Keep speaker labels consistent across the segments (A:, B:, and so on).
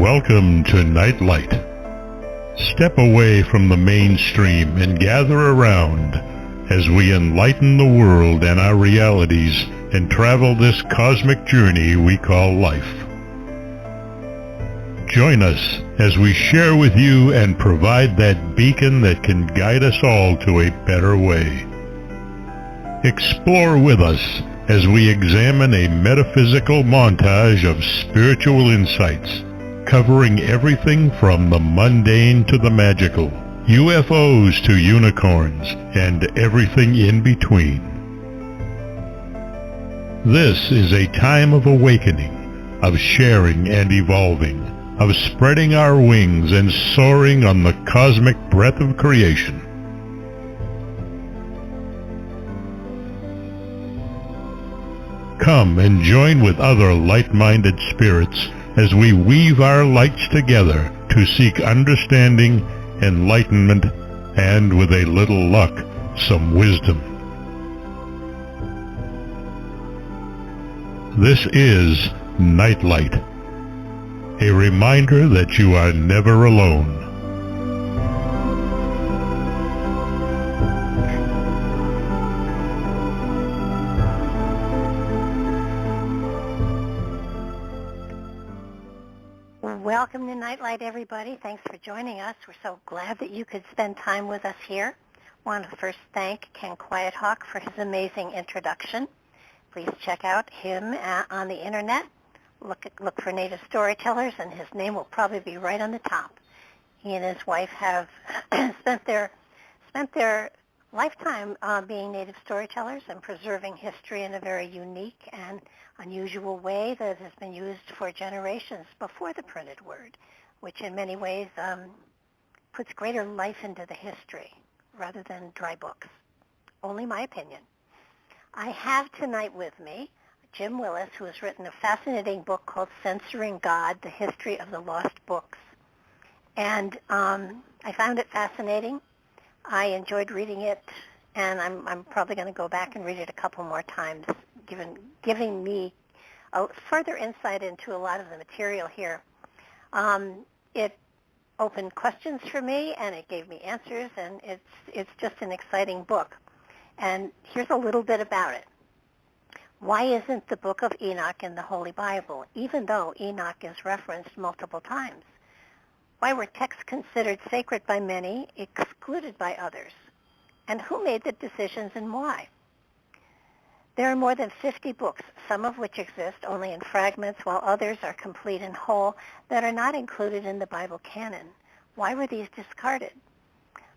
A: Welcome to Nightlight. Step away from the mainstream and gather around as we enlighten the world and our realities and travel this cosmic journey we call life. Join us as we share with you and provide that beacon that can guide us all to a better way. Explore with us as we examine a metaphysical montage of spiritual insights, covering everything from the mundane to the magical, UFOs to unicorns, and everything in between. This is a time of awakening, of sharing and evolving, of spreading our wings and soaring on the cosmic breath of creation. Come and join with other light-minded spirits as we weave our lights together to seek understanding, enlightenment, and, with a little luck, some wisdom. This is Nightlight, a reminder that you are never alone.
B: Welcome to Nightlight, everybody. Thanks for joining us. We're so glad that you could spend time with us here. I want to first thank Ken Quiethawk for his amazing introduction. Please check out him on the internet. Look for Native Storytellers, and his name will probably be right on the top. He and his wife have spent their lifetime being Native Storytellers and preserving history in a very unique and unusual way that has been used for generations before the printed word, which in many ways puts greater life into the history rather than dry books. Only my opinion. I have tonight with me Jim Willis, who has written a fascinating book called Censoring God, The History of the Lost Books. And I found it fascinating. I enjoyed reading it, and I'm probably going to go back and read it a couple more times, giving me a further insight into a lot of the material here. It opened questions for me, and it gave me answers, and it's just an exciting book. And here's a little bit about it. Why isn't the Book of Enoch in the Holy Bible, even though Enoch is referenced multiple times? Why were texts considered sacred by many, excluded by others? And who made the decisions and why? There are more than 50 books, some of which exist only in fragments, while others are complete and whole, that are not included in the Bible canon. Why were these discarded?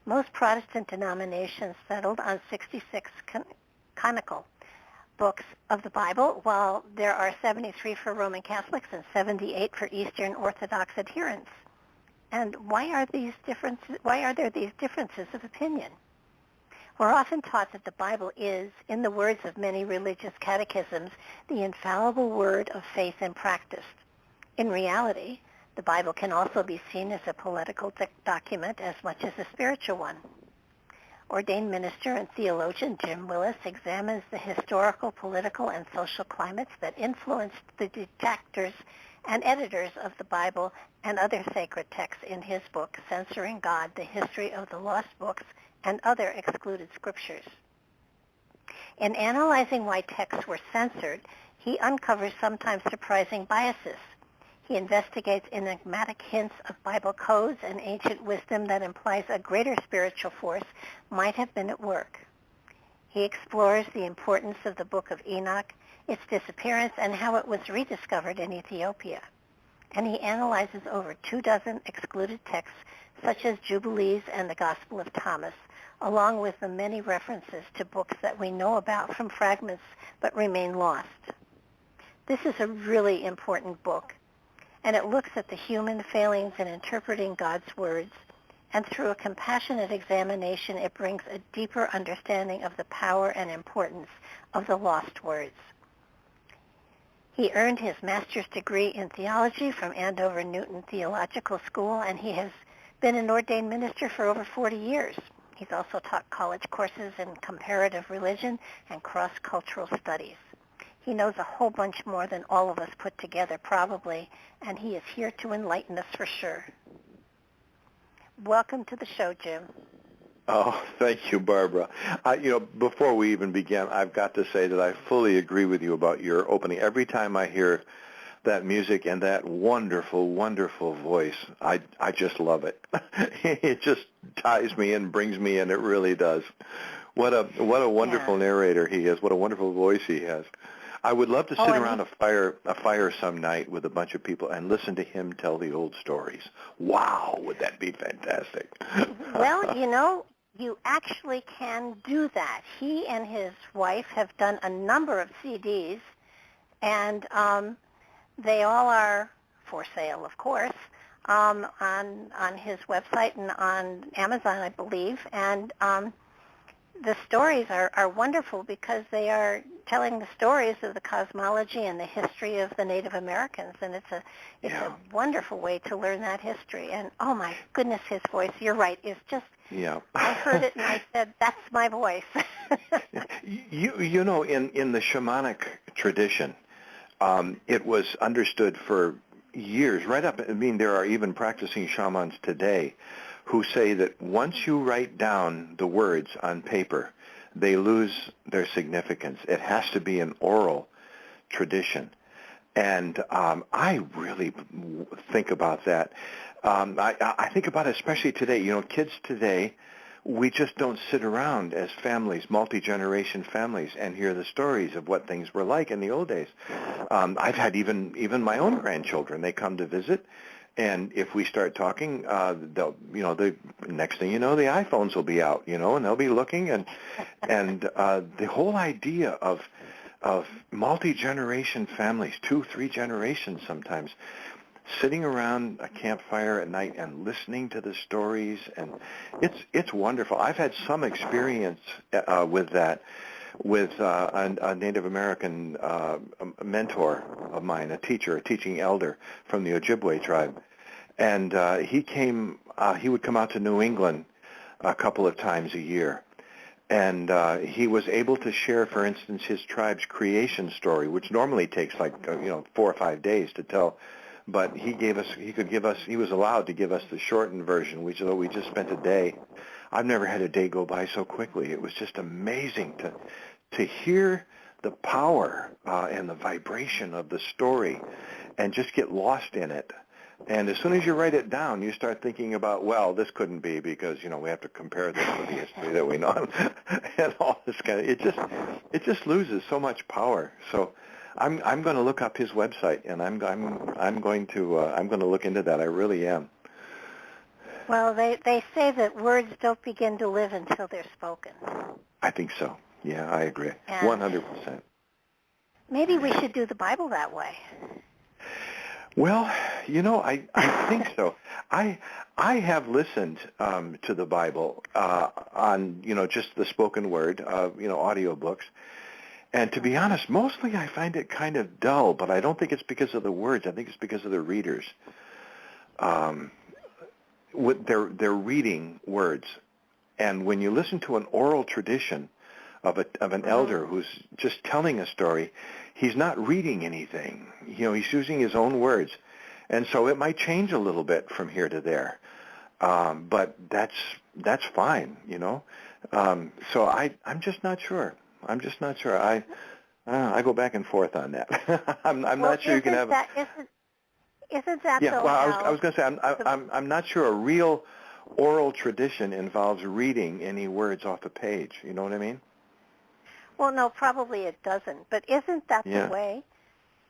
B: Most Protestant denominations settled on 66 canonical books of the Bible, while there are 73 for Roman Catholics and 78 for Eastern Orthodox adherents. And why are there these differences of opinion? We're often taught that the Bible is, in the words of many religious catechisms, the infallible word of faith and practice. In reality, the Bible can also be seen as a political document as much as a spiritual one. Ordained minister and theologian Jim Willis examines the historical, political, and social climates that influenced the redactors and editors of the Bible and other sacred texts in his book, Censoring God, The History of the Lost Books and Other Excluded Scriptures. In analyzing why texts were censored, he uncovers sometimes surprising biases. He investigates enigmatic hints of Bible codes and ancient wisdom that implies a greater spiritual force might have been at work. He explores the importance of the Book of Enoch, its disappearance, and how it was rediscovered in Ethiopia. And he analyzes over 24 excluded texts, such as Jubilees and the Gospel of Thomas, along with the many references to books that we know about from fragments but remain lost. This is a really important book, and it looks at the human failings in interpreting God's words, and through a compassionate examination, it brings a deeper understanding of the power and importance of the lost words. He earned his master's degree in theology from Andover Newton Theological School, and he has been an ordained minister for over 40 years. He's also taught college courses in comparative religion and cross-cultural studies. He knows a whole bunch more than all of us put together, probably, and he is here to enlighten us for sure. Welcome to the show, Jim.
C: Oh, thank you, Barbara. Before we even begin, I've got to say that I fully agree with you about your opening. Every time I hear that music and that wonderful, wonderful voice, I just love it. It just ties me in, brings me in. It really does. What a wonderful narrator he is. What a wonderful voice he has. I would love to sit around a fire some night with a bunch of people and listen to him tell the old stories. Wow, would that be fantastic?
B: Well, you actually can do that. He and his wife have done a number of CDs, and they all are for sale, of course, on his website and on Amazon, I believe. And the stories are wonderful because they are telling the stories of the cosmology and the history of the Native Americans, and it's a wonderful way to learn that history. And oh my goodness, his voice, you're right, is just, I heard it and I said, that's my voice.
C: in the shamanic tradition, it was understood for years, right up, there are even practicing shamans today who say that once you write down the words on paper, they lose their significance. It has to be an oral tradition. And I really think about that. I think about it especially today. Kids today, we just don't sit around as families, multi-generation families, and hear the stories of what things were like in the old days. I've had even my own grandchildren. They come to visit. And if we start talking, the next thing you know, the iPhones will be out, and they'll be looking, and the whole idea of multi-generation families, 2-3 generations sometimes, sitting around a campfire at night and listening to the stories, and it's wonderful. I've had some experience with that, with a Native American mentor of mine, a teaching elder from the Ojibwe tribe. And he would come out to New England a couple of times a year. And he was able to share, for instance, his tribe's creation story, which normally takes 4 or 5 days to tell. But he was allowed to give us the shortened version, which we just spent a day. I've never had a day go by so quickly. It was just amazing to hear the power and the vibration of the story and just get lost in it. And as soon as you write it down, you start thinking about, well, this couldn't be because, we have to compare this with the history that we know and all this kind of, it just loses so much power. So I'm going to look up his website, and I'm going to look into that. I really am.
B: Well, they say that words don't begin to live until they're spoken.
C: I think so. Yeah, I agree. 100%.
B: Maybe we should do the Bible that way.
C: Well, I think so. I have listened to the Bible on, just the spoken word, audiobooks. And to be honest, mostly I find it kind of dull, but I don't think it's because of the words. I think it's because of the readers. They're reading words. And when you listen to an oral tradition of an elder who's just telling a story, he's not reading anything. He's using his own words. And so it might change a little bit from here to there. But that's fine, So I'm just not sure. I go back and forth on that. I'm not sure you can have.
B: Isn't that
C: yeah?
B: So
C: Well, I was going to say I'm not sure a real oral tradition involves reading any words off a page. You know what I mean?
B: Well, no, probably it doesn't. But isn't that the way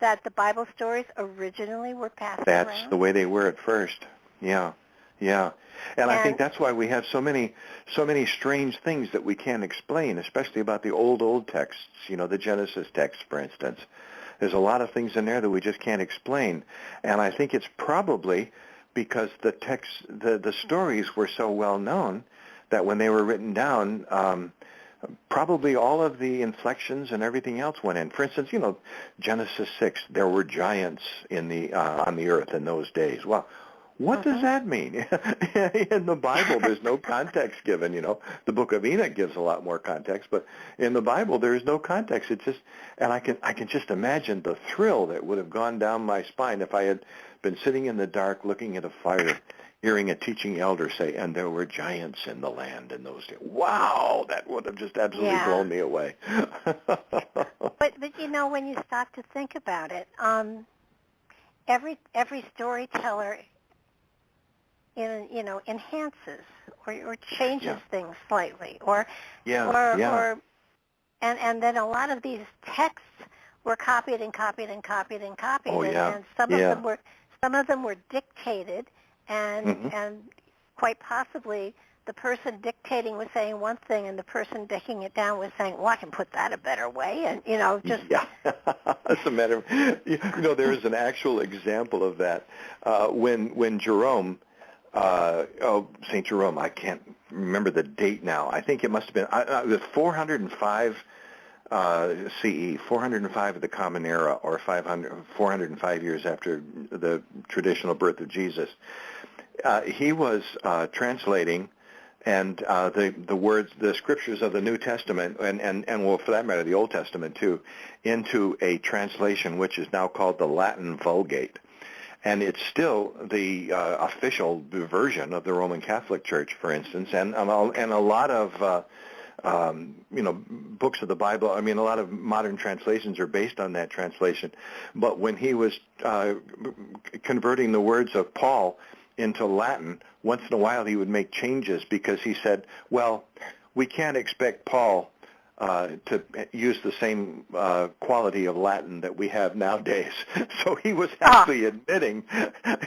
B: that the Bible stories originally were passed around?
C: That's the way they were at first. Yeah. And I think that's why we have so many strange things that we can't explain, especially about the old texts, the Genesis text, for instance. There's a lot of things in there that we just can't explain. And I think it's probably because the stories were so well known that when they were written down, probably all of the inflections and everything else went in. For instance, Genesis 6, there were giants on the earth in those days. Well, What does that mean? In the Bible, there's no context given. The Book of Enoch gives a lot more context, but in the Bible, there is no context. It's just, and I can just imagine the thrill that would have gone down my spine if I had been sitting in the dark, looking at a fire, hearing a teaching elder say, "And there were giants in the land in those days." Wow, that would have just absolutely blown me away.
B: But when you stop to think about it, every storyteller enhances or changes things slightly, and then a lot of these texts were copied and copied and copied and copied, and some of them were dictated, and quite possibly the person dictating was saying one thing, and the person taking it down was saying, "Well, I can put that a better way," and just
C: As a matter of, there is an actual example of that when Jerome. St. Jerome, I can't remember the date now. I think it must have been it was 405 CE, 405 of the Common Era, or 405 years after the traditional birth of Jesus. He was translating and the words, the scriptures of the New Testament, and well, for that matter, the Old Testament too, into a translation which is now called the Latin Vulgate. And it's still the official version of the Roman Catholic Church, for instance, and a lot of books of the Bible. I mean, a lot of modern translations are based on that translation. But when he was converting the words of Paul into Latin, once in a while he would make changes because he said, "Well, we can't expect Paul to use the same quality of Latin that we have nowadays." So he was actually admitting that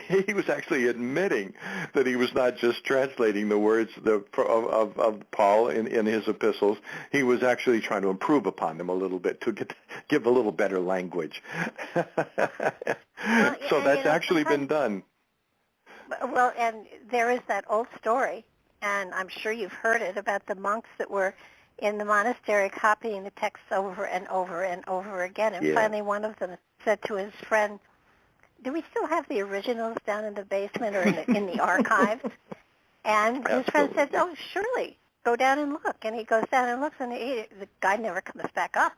C: he was not just translating the words of Paul in his epistles. He was actually trying to improve upon them a little bit to give a little better language. So that's actually been done.
B: Well, and there is that old story, and I'm sure you've heard it, about the monks that were in the monastery copying the texts over and over and over again. And finally one of them said to his friend, "Do we still have the originals down in the basement or in the archives?" And his friend said, "Oh, surely. Go down and look." And he goes down and looks, and the guy never comes back up.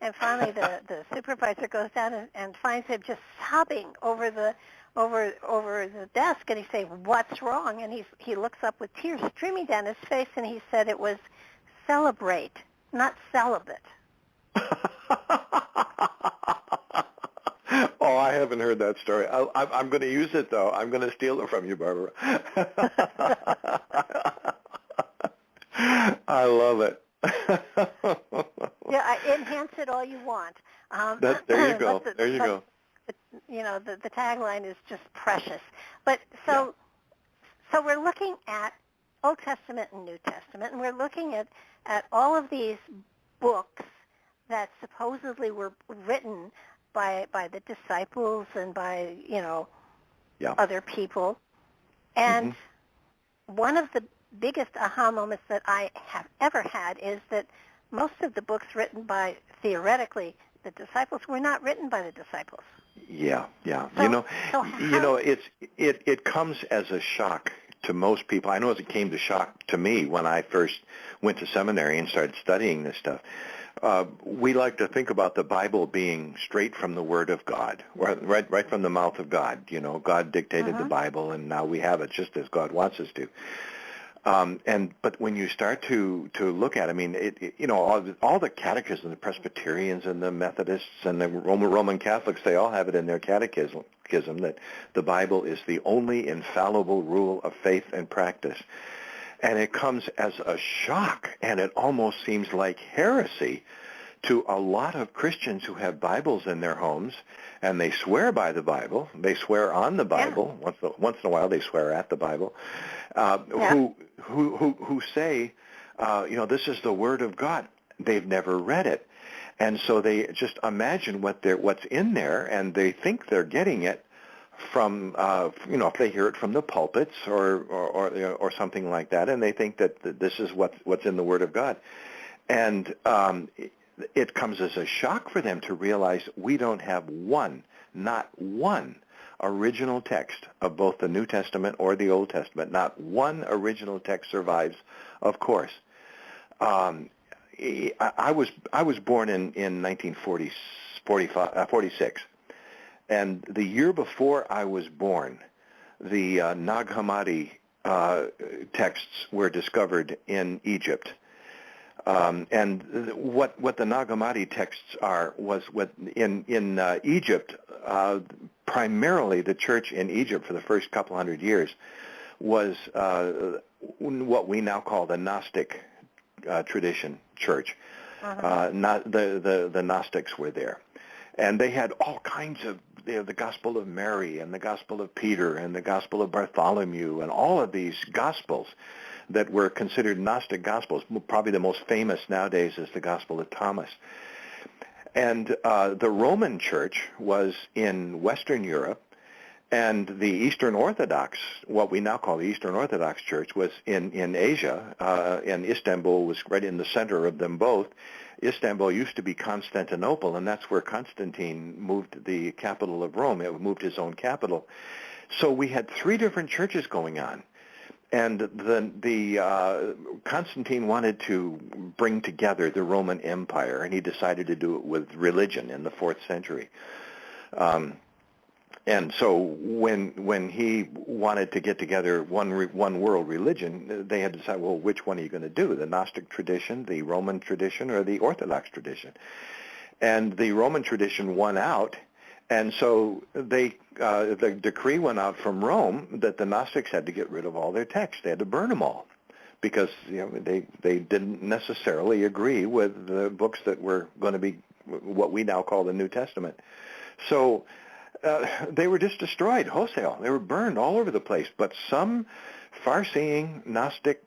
B: And finally the supervisor goes down and finds him just sobbing over the desk, and he's saying, "What's wrong?" And he looks up with tears streaming down his face, and he said it was celebrate, not celibate.
C: Oh, I haven't heard that story. I'm going to use it, though. I'm going to steal it from you, Barbara. I love it.
B: Enhance it all you want.
C: There you go. There you go.
B: The tagline is just precious. But so we're looking at Old Testament and New Testament, and we're looking at all of these books that supposedly were written by the disciples and by other people. And one of the biggest aha moments that I have ever had is that most of the books written by, theoretically, the disciples were not written by the disciples.
C: Yeah.
B: So
C: it comes as a shock to most people. I know it came to shock to me when I first went to seminary and started studying this stuff. We like to think about the Bible being straight from the Word of God, right from the mouth of God. God dictated the Bible, and now we have it just as God wants us to. But when you start to look at it, I mean, all the catechisms, the Presbyterians and the Methodists and the Roman Catholics, they all have it in their catechism that the Bible is the only infallible rule of faith and practice. And it comes as a shock, and it almost seems like heresy to a lot of Christians who have Bibles in their homes, and they swear by the Bible. They swear on the Bible. Once in a while, they swear at the Bible. Who say, this is the Word of God. They've never read it, and so they just imagine what's in there, and they think they're getting it from, if they hear it from the pulpits or something like that, and they think that this is what's in the Word of God, and it comes as a shock for them to realize we don't have not one original text of both the New Testament or the Old Testament. Not one original text survives, of course. I was born in 1946, and the year before I was born, the Nag Hammadi texts were discovered in Egypt. And what the Nag Hammadi texts are was in Egypt, primarily the church in Egypt for the first couple hundred years was what we now call the Gnostic tradition church. Not the Gnostics were there, and they had all kinds of the Gospel of Mary and the Gospel of Peter and the Gospel of Bartholomew and all of these Gospels that were considered Gnostic Gospels. Probably the most famous nowadays is the Gospel of Thomas. And the Roman Church was in Western Europe, and the Eastern Orthodox, what we now call the Eastern Orthodox Church, was in Asia, and Istanbul was right in the center of them both. Istanbul used to be Constantinople, and that's where Constantine moved the capital of Rome. It moved his own capital. So we had three different churches going on. And the Constantine wanted to bring together the Roman Empire, and he decided to do it with religion in the 4th century. And so when he wanted to get together one world religion, they had to decide, well, which one are you going to do, the Gnostic tradition, the Roman tradition, or the Orthodox tradition? And the Roman tradition won out, and so the decree went out from Rome that the Gnostics had to get rid of all their texts. They had to burn them all because they didn't necessarily agree with the books that were going to be what we now call the New Testament. So they were just destroyed wholesale. They were burned all over the place. But some far-seeing Gnostic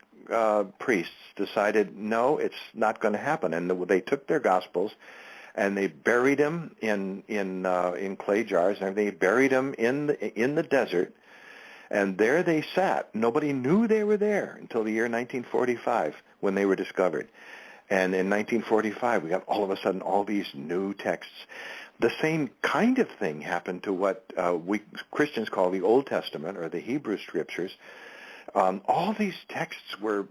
C: priests decided, no, it's not going to happen. And they took their Gospels and they buried them in clay jars, and they buried them in the desert. And there they sat. Nobody knew they were there until the year 1945 when they were discovered. And in 1945, we got all of a sudden all these new texts. The same kind of thing happened to what we Christians call the Old Testament or the Hebrew Scriptures. All these texts were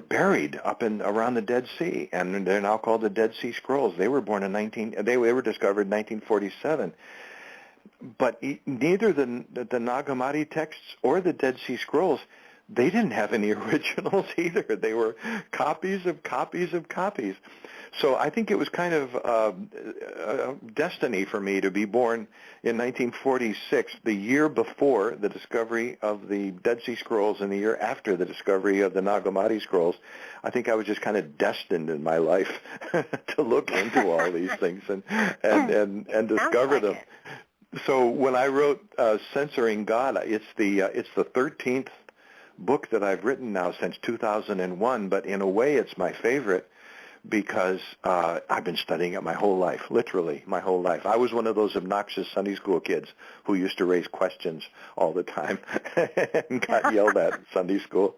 C: buried up around the Dead Sea, and they're now called the Dead Sea Scrolls. They were born they were discovered in 1947. But neither the Nag Hammadi texts or the Dead Sea Scrolls, they didn't have any originals either. They were copies of copies of copies. So I think it was kind of destiny for me to be born in 1946, the year before the discovery of the Dead Sea Scrolls and the year after the discovery of the Nag Hammadi Scrolls. I think I was just kind of destined in my life to look into all these things and discover them. So when I wrote Censoring God, it's the 13th book that I've written now since 2001, but in a way it's my favorite because I've been studying it my whole life, literally my whole life. I was one of those obnoxious Sunday school kids who used to raise questions all the time and got yelled at in Sunday school.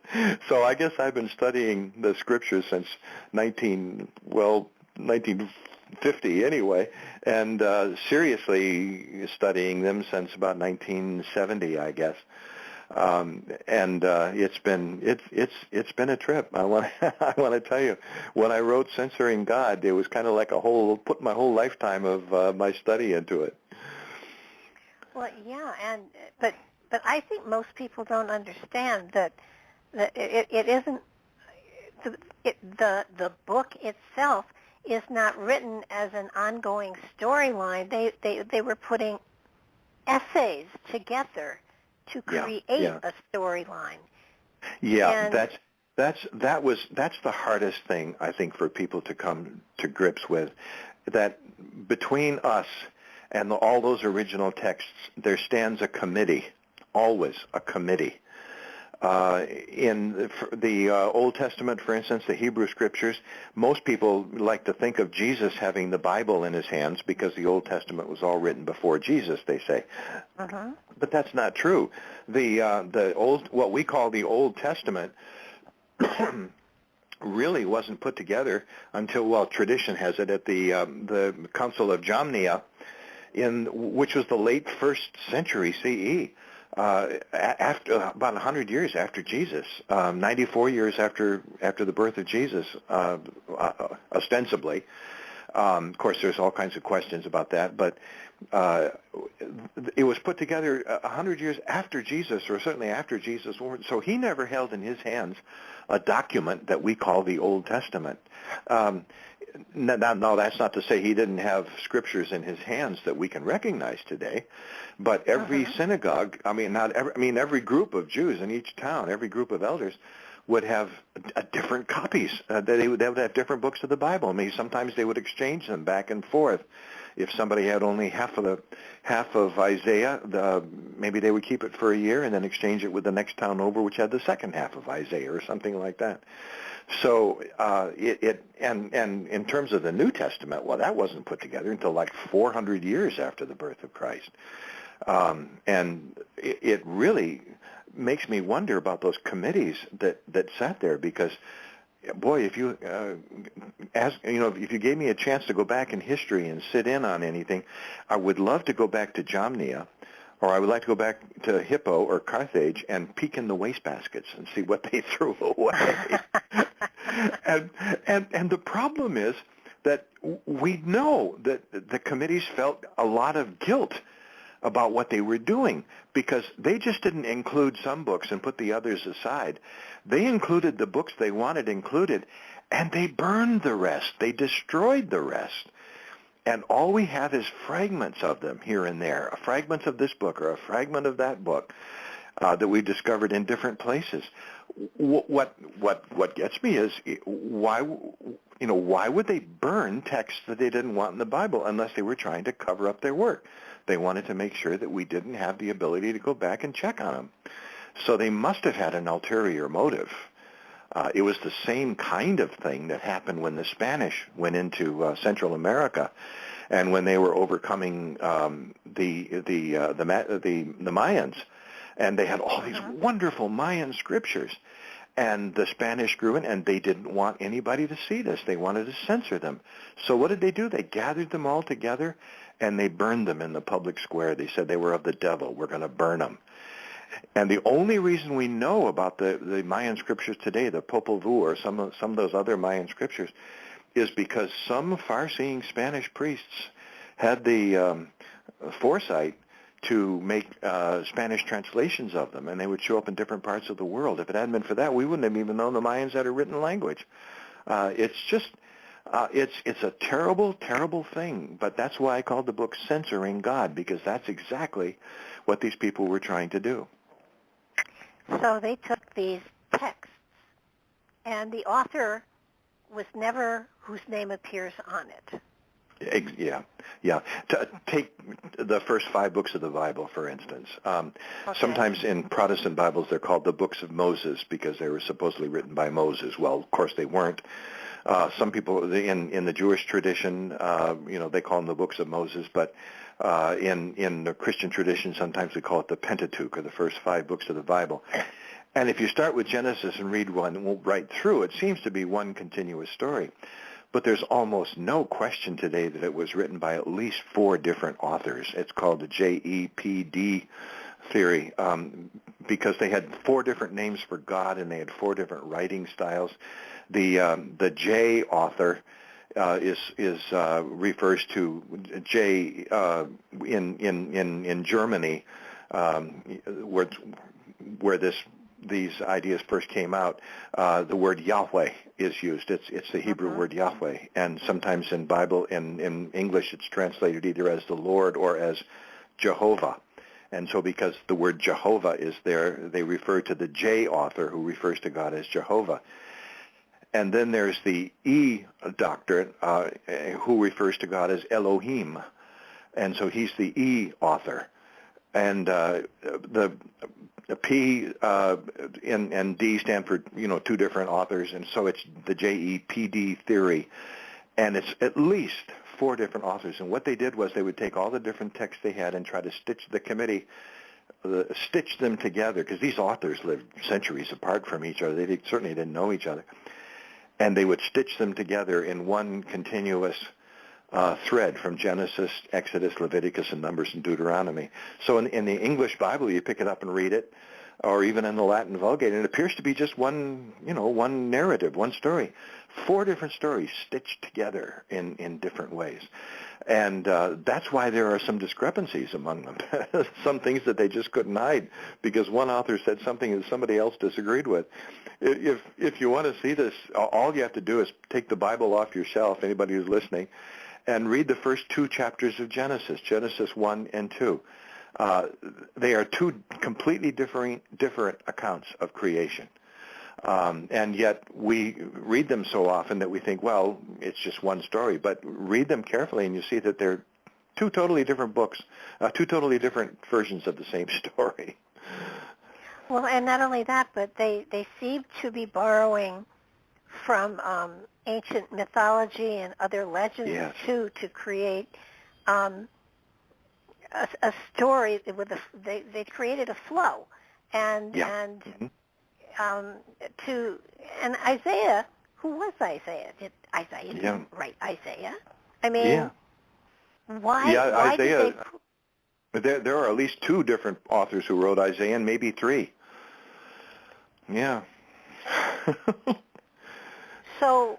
C: So I guess I've been studying the Scriptures since 1950 anyway, and seriously studying them since about 1970, I guess. It's been a trip. I want to tell you, when I wrote Censoring God, it was kind of like put my whole lifetime of my study into it.
B: Well, yeah, but I think most people don't understand that it isn't the book itself is not written as an ongoing storyline. They were putting essays together to create a storyline.
C: Yeah, and that's the hardest thing, I think, for people to come to grips with, that between us and all those original texts, there stands a committee, always a committee. In the Old Testament, for instance, the Hebrew Scriptures, most people like to think of Jesus having the Bible in his hands because the Old Testament was all written before Jesus, they say. Uh-huh. But that's not true. What we call the Old Testament really wasn't put together until, well, tradition has it, at the Council of Jamnia which was the late 1st century CE, after about 100 years after Jesus, 94 years after the birth of Jesus, ostensibly. Of course, there's all kinds of questions about that, but it was put together 100 years after Jesus, or certainly after Jesus. So he never held in his hands a document that we call the Old Testament. No, that's not to say he didn't have scriptures in his hands that we can recognize today, but every synagogue, every group of Jews in each town, every group of elders would have different copies. They would have different books of the Bible. Sometimes they would exchange them back and forth. If somebody had only half of Isaiah, maybe they would keep it for a year and then exchange it with the next town over, which had the second half of Isaiah or something like that. So and in terms of the New Testament, well, that wasn't put together until like 400 years after the birth of Christ, and it really makes me wonder about those committees that sat there, because, boy, if you if you gave me a chance to go back in history and sit in on anything, I would love to go back to Jamnia, or I would like to go back to Hippo or Carthage and peek in the wastebaskets and see what they threw away. and the problem is that we know that the committees felt a lot of guilt about what they were doing, because they just didn't include some books and put the others aside. They included the books they wanted included, and they burned the rest. They destroyed the rest. And all we have is fragments of them here and there, fragments of this book or a fragment of that book that we discovered in different places. What gets me is why would they burn texts that they didn't want in the Bible unless they were trying to cover up their work? They wanted to make sure that we didn't have the ability to go back and check on them. So they must have had an ulterior motive. It was the same kind of thing that happened when the Spanish went into Central America, and when they were overcoming the Mayans, and they had all these wonderful Mayan scriptures, and the Spanish grew in, and they didn't want anybody to see this. They wanted to censor them. So what did they do? They gathered them all together, and they burned them in the public square. They said they were of the devil. We're going to burn them. And the only reason we know about the Mayan scriptures today, the Popol Vuh or some of those other Mayan scriptures, is because some far-seeing Spanish priests had the foresight to make Spanish translations of them, and they would show up in different parts of the world. If it hadn't been for that, we wouldn't have even known the Mayans had a written language. It's just, it's a terrible, terrible thing. But that's why I called the book Censoring God, because that's exactly what these people were trying to do.
B: So they took these texts, and the author was never whose name appears on it. Yeah. Take
C: the first 5 books of the Bible, for instance. Sometimes in Protestant Bibles they're called the books of Moses because they were supposedly written by Moses. Well, of course they weren't. Some people in the Jewish tradition, they call them the books of Moses, but in the Christian tradition, sometimes we call it the Pentateuch, or the first 5 books of the Bible. And if you start with Genesis and read one right through, it seems to be one continuous story. But there's almost no question today that it was written by at least 4 different authors. It's called the JEPD theory, because they had 4 different names for God, and they had 4 different writing styles. The J author refers to J in Germany, where these ideas first came out. The word Yahweh is used. It's the Hebrew word Yahweh, and sometimes in Bible in English it's translated either as the Lord or as Jehovah. And so because the word Jehovah is there, they refer to the J author, who refers to God as Jehovah. And then there's the E doctrine, who refers to God as Elohim. And so he's the E author. And the P and D stand for, 2 different authors. And so it's the JEPD theory. And it's at least 4 different authors. And what they did was they would take all the different texts they had and try to stitch them together, because these authors lived centuries apart from each other. They certainly didn't know each other. And they would stitch them together in one continuous thread from Genesis, Exodus, Leviticus, and Numbers, and Deuteronomy. So in the English Bible, you pick it up and read it, or even in the Latin Vulgate, and it appears to be just one narrative, one story. 4 different stories stitched together in different ways. And that's why there are some discrepancies among them, some things that they just couldn't hide because one author said something that somebody else disagreed with. If you want to see this, all you have to do is take the Bible off your shelf, anybody who's listening, and read the first 2 chapters of Genesis, Genesis 1 and 2. They are 2 completely different accounts of creation. And yet we read them so often that we think, well, it's just one story. But read them carefully and you see that they're 2 totally different books, 2 totally different versions of the same story.
B: Well, and not only that, but they seem to be borrowing from ancient mythology and other legends, yes, too, to create a story with they created a flow. And and Isaiah, who was Isaiah? Did Isaiah write Isaiah? I mean, why
C: Isaiah,
B: did they...
C: There are at least 2 different authors who wrote Isaiah, and maybe 3. Yeah.
B: So,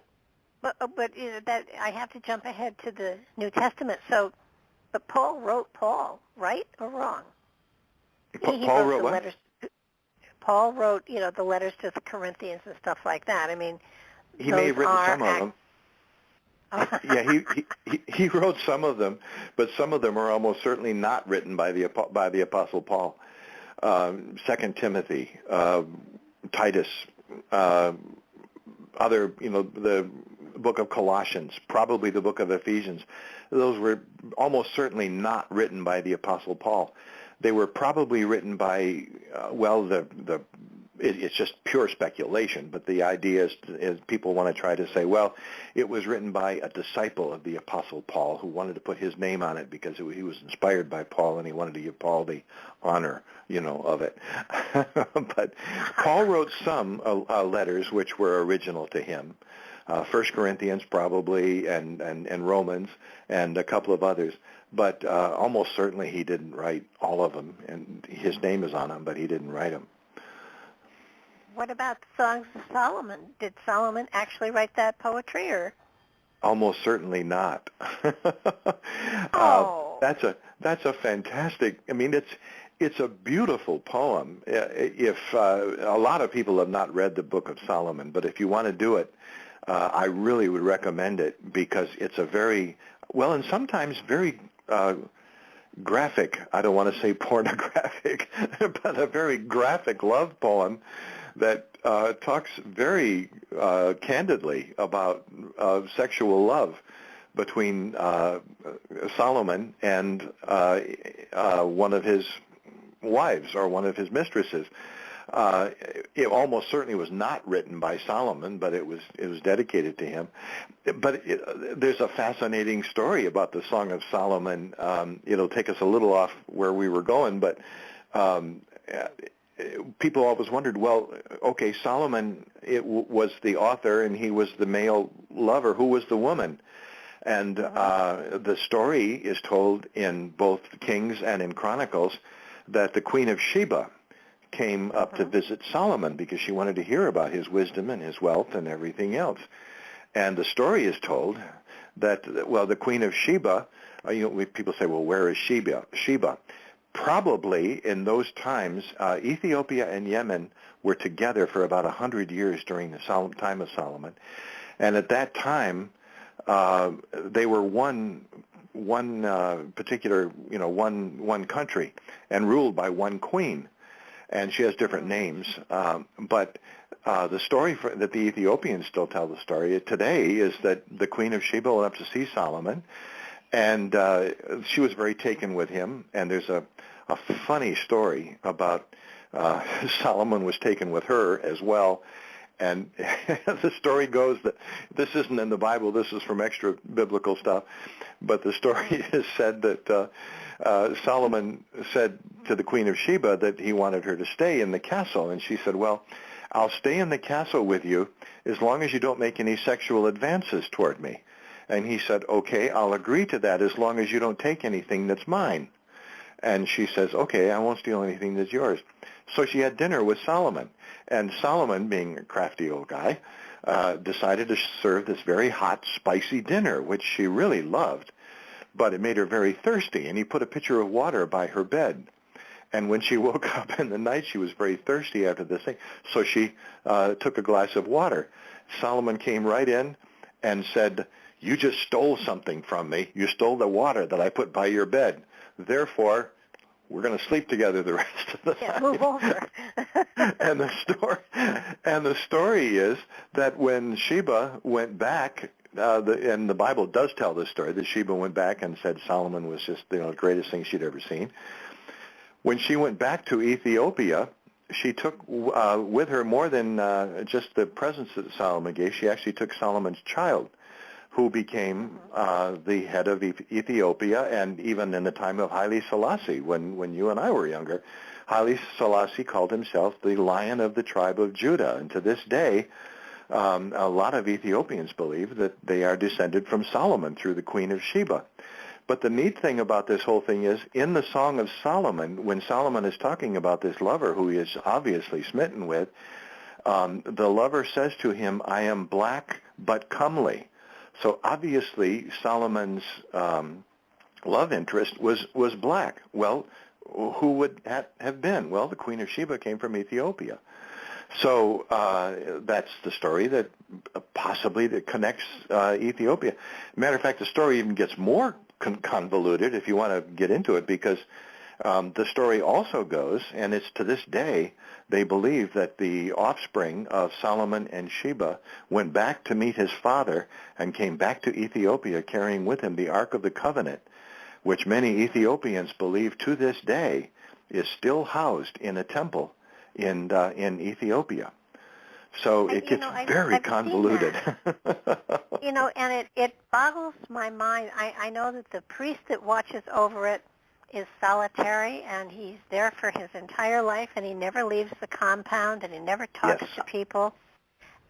B: but that I have to jump ahead to the New Testament. So, but Paul wrote Paul, right or wrong?
C: Paul wrote what?
B: Letters. Paul wrote, the letters to the Corinthians and stuff like that. I mean,
C: he may have written some of them. Yeah, he wrote some of them, but some of them are almost certainly not written by the Apostle Paul. 2 Timothy, Titus, other, the book of Colossians, probably the book of Ephesians. Those were almost certainly not written by the Apostle Paul. They were probably written by, it's just pure speculation, but the idea is people want to try to say, well, it was written by a disciple of the Apostle Paul who wanted to put his name on it because he was inspired by Paul and he wanted to give Paul the honor, of it. But Paul wrote some letters which were original to him. 1 Corinthians probably, and Romans, and a couple of others. But almost certainly he didn't write all of them, and his name is on them, but he didn't write them.
B: What about the Songs of Solomon? Did Solomon actually write that poetry, or?
C: Almost certainly not. That's a fantastic. I mean, it's a beautiful poem. If a lot of people have not read the Book of Solomon, but if you want to do it, I really would recommend it because it's a very well and sometimes very graphic. I don't want to say pornographic, but a very graphic love poem that talks very candidly about sexual love between Solomon and one of his wives or one of his mistresses. It almost certainly was not written by Solomon, but it was dedicated to him. But there's a fascinating story about the Song of Solomon. It'll take us a little off where we were going, but people always wondered, well, okay, Solomon was the author and he was the male lover. Who was the woman? And the story is told in both Kings and in Chronicles that the Queen of Sheba came up to visit Solomon because she wanted to hear about his wisdom and his wealth and everything else. And the story is told that, well, the Queen of Sheba, people say, well, where is Sheba? Probably in those times, Ethiopia and Yemen were together for about 100 years during the time of Solomon. And at that time, they were one particular, one country and ruled by one queen. And she has different names, but the story that the Ethiopians still tell the story today is that the Queen of Sheba went up to see Solomon, and she was very taken with him. And there's a funny story about Solomon was taken with her as well. And the story goes that this isn't in the Bible, this is from extra biblical stuff, but the story is said that Solomon said to the Queen of Sheba that he wanted her to stay in the castle, and she said, well, I'll stay in the castle with you as long as you don't make any sexual advances toward me. And he said, okay, I'll agree to that as long as you don't take anything that's mine. And she says, okay, I won't steal anything that's yours. So she had dinner with Solomon. And Solomon, being a crafty old guy, decided to serve this very hot, spicy dinner, which she really loved. But it made her very thirsty, and he put a pitcher of water by her bed. And when she woke up in the night, she was very thirsty after this thing. So she took a glass of water. Solomon came right in and said, you just stole something from me. You stole the water that I put by your bed. Therefore, we're going to sleep together the rest of the night.
B: Move over.
C: and the story is that when Sheba went back, and the Bible does tell this story, that Sheba went back and said Solomon was just the greatest thing she'd ever seen. When she went back to Ethiopia, she took with her more than just the presents that Solomon gave. She actually took Solomon's child, who became the head of Ethiopia, and even in the time of Haile Selassie, when you and I were younger, Haile Selassie called himself the Lion of the tribe of Judah. And to this day, a lot of Ethiopians believe that they are descended from Solomon through the Queen of Sheba. But the neat thing about this whole thing is, in the Song of Solomon, when Solomon is talking about this lover who he is obviously smitten with, the lover says to him, I am black but comely. So obviously Solomon's love interest was black. Well, who would have been? Well, the Queen of Sheba came from Ethiopia. So that's the story that possibly that connects Ethiopia. Matter of fact, the story even gets more convoluted if you want to get into it, because the story also goes, and it's to this day, they believe that the offspring of Solomon and Sheba went back to meet his father and came back to Ethiopia carrying with him the Ark of the Covenant, which many Ethiopians believe to this day is still housed in a temple in Ethiopia. So it gets very convoluted.
B: And it boggles my mind. I know that the priest that watches over it is solitary, and he's there for his entire life, and he never leaves the compound, and he never talks to people.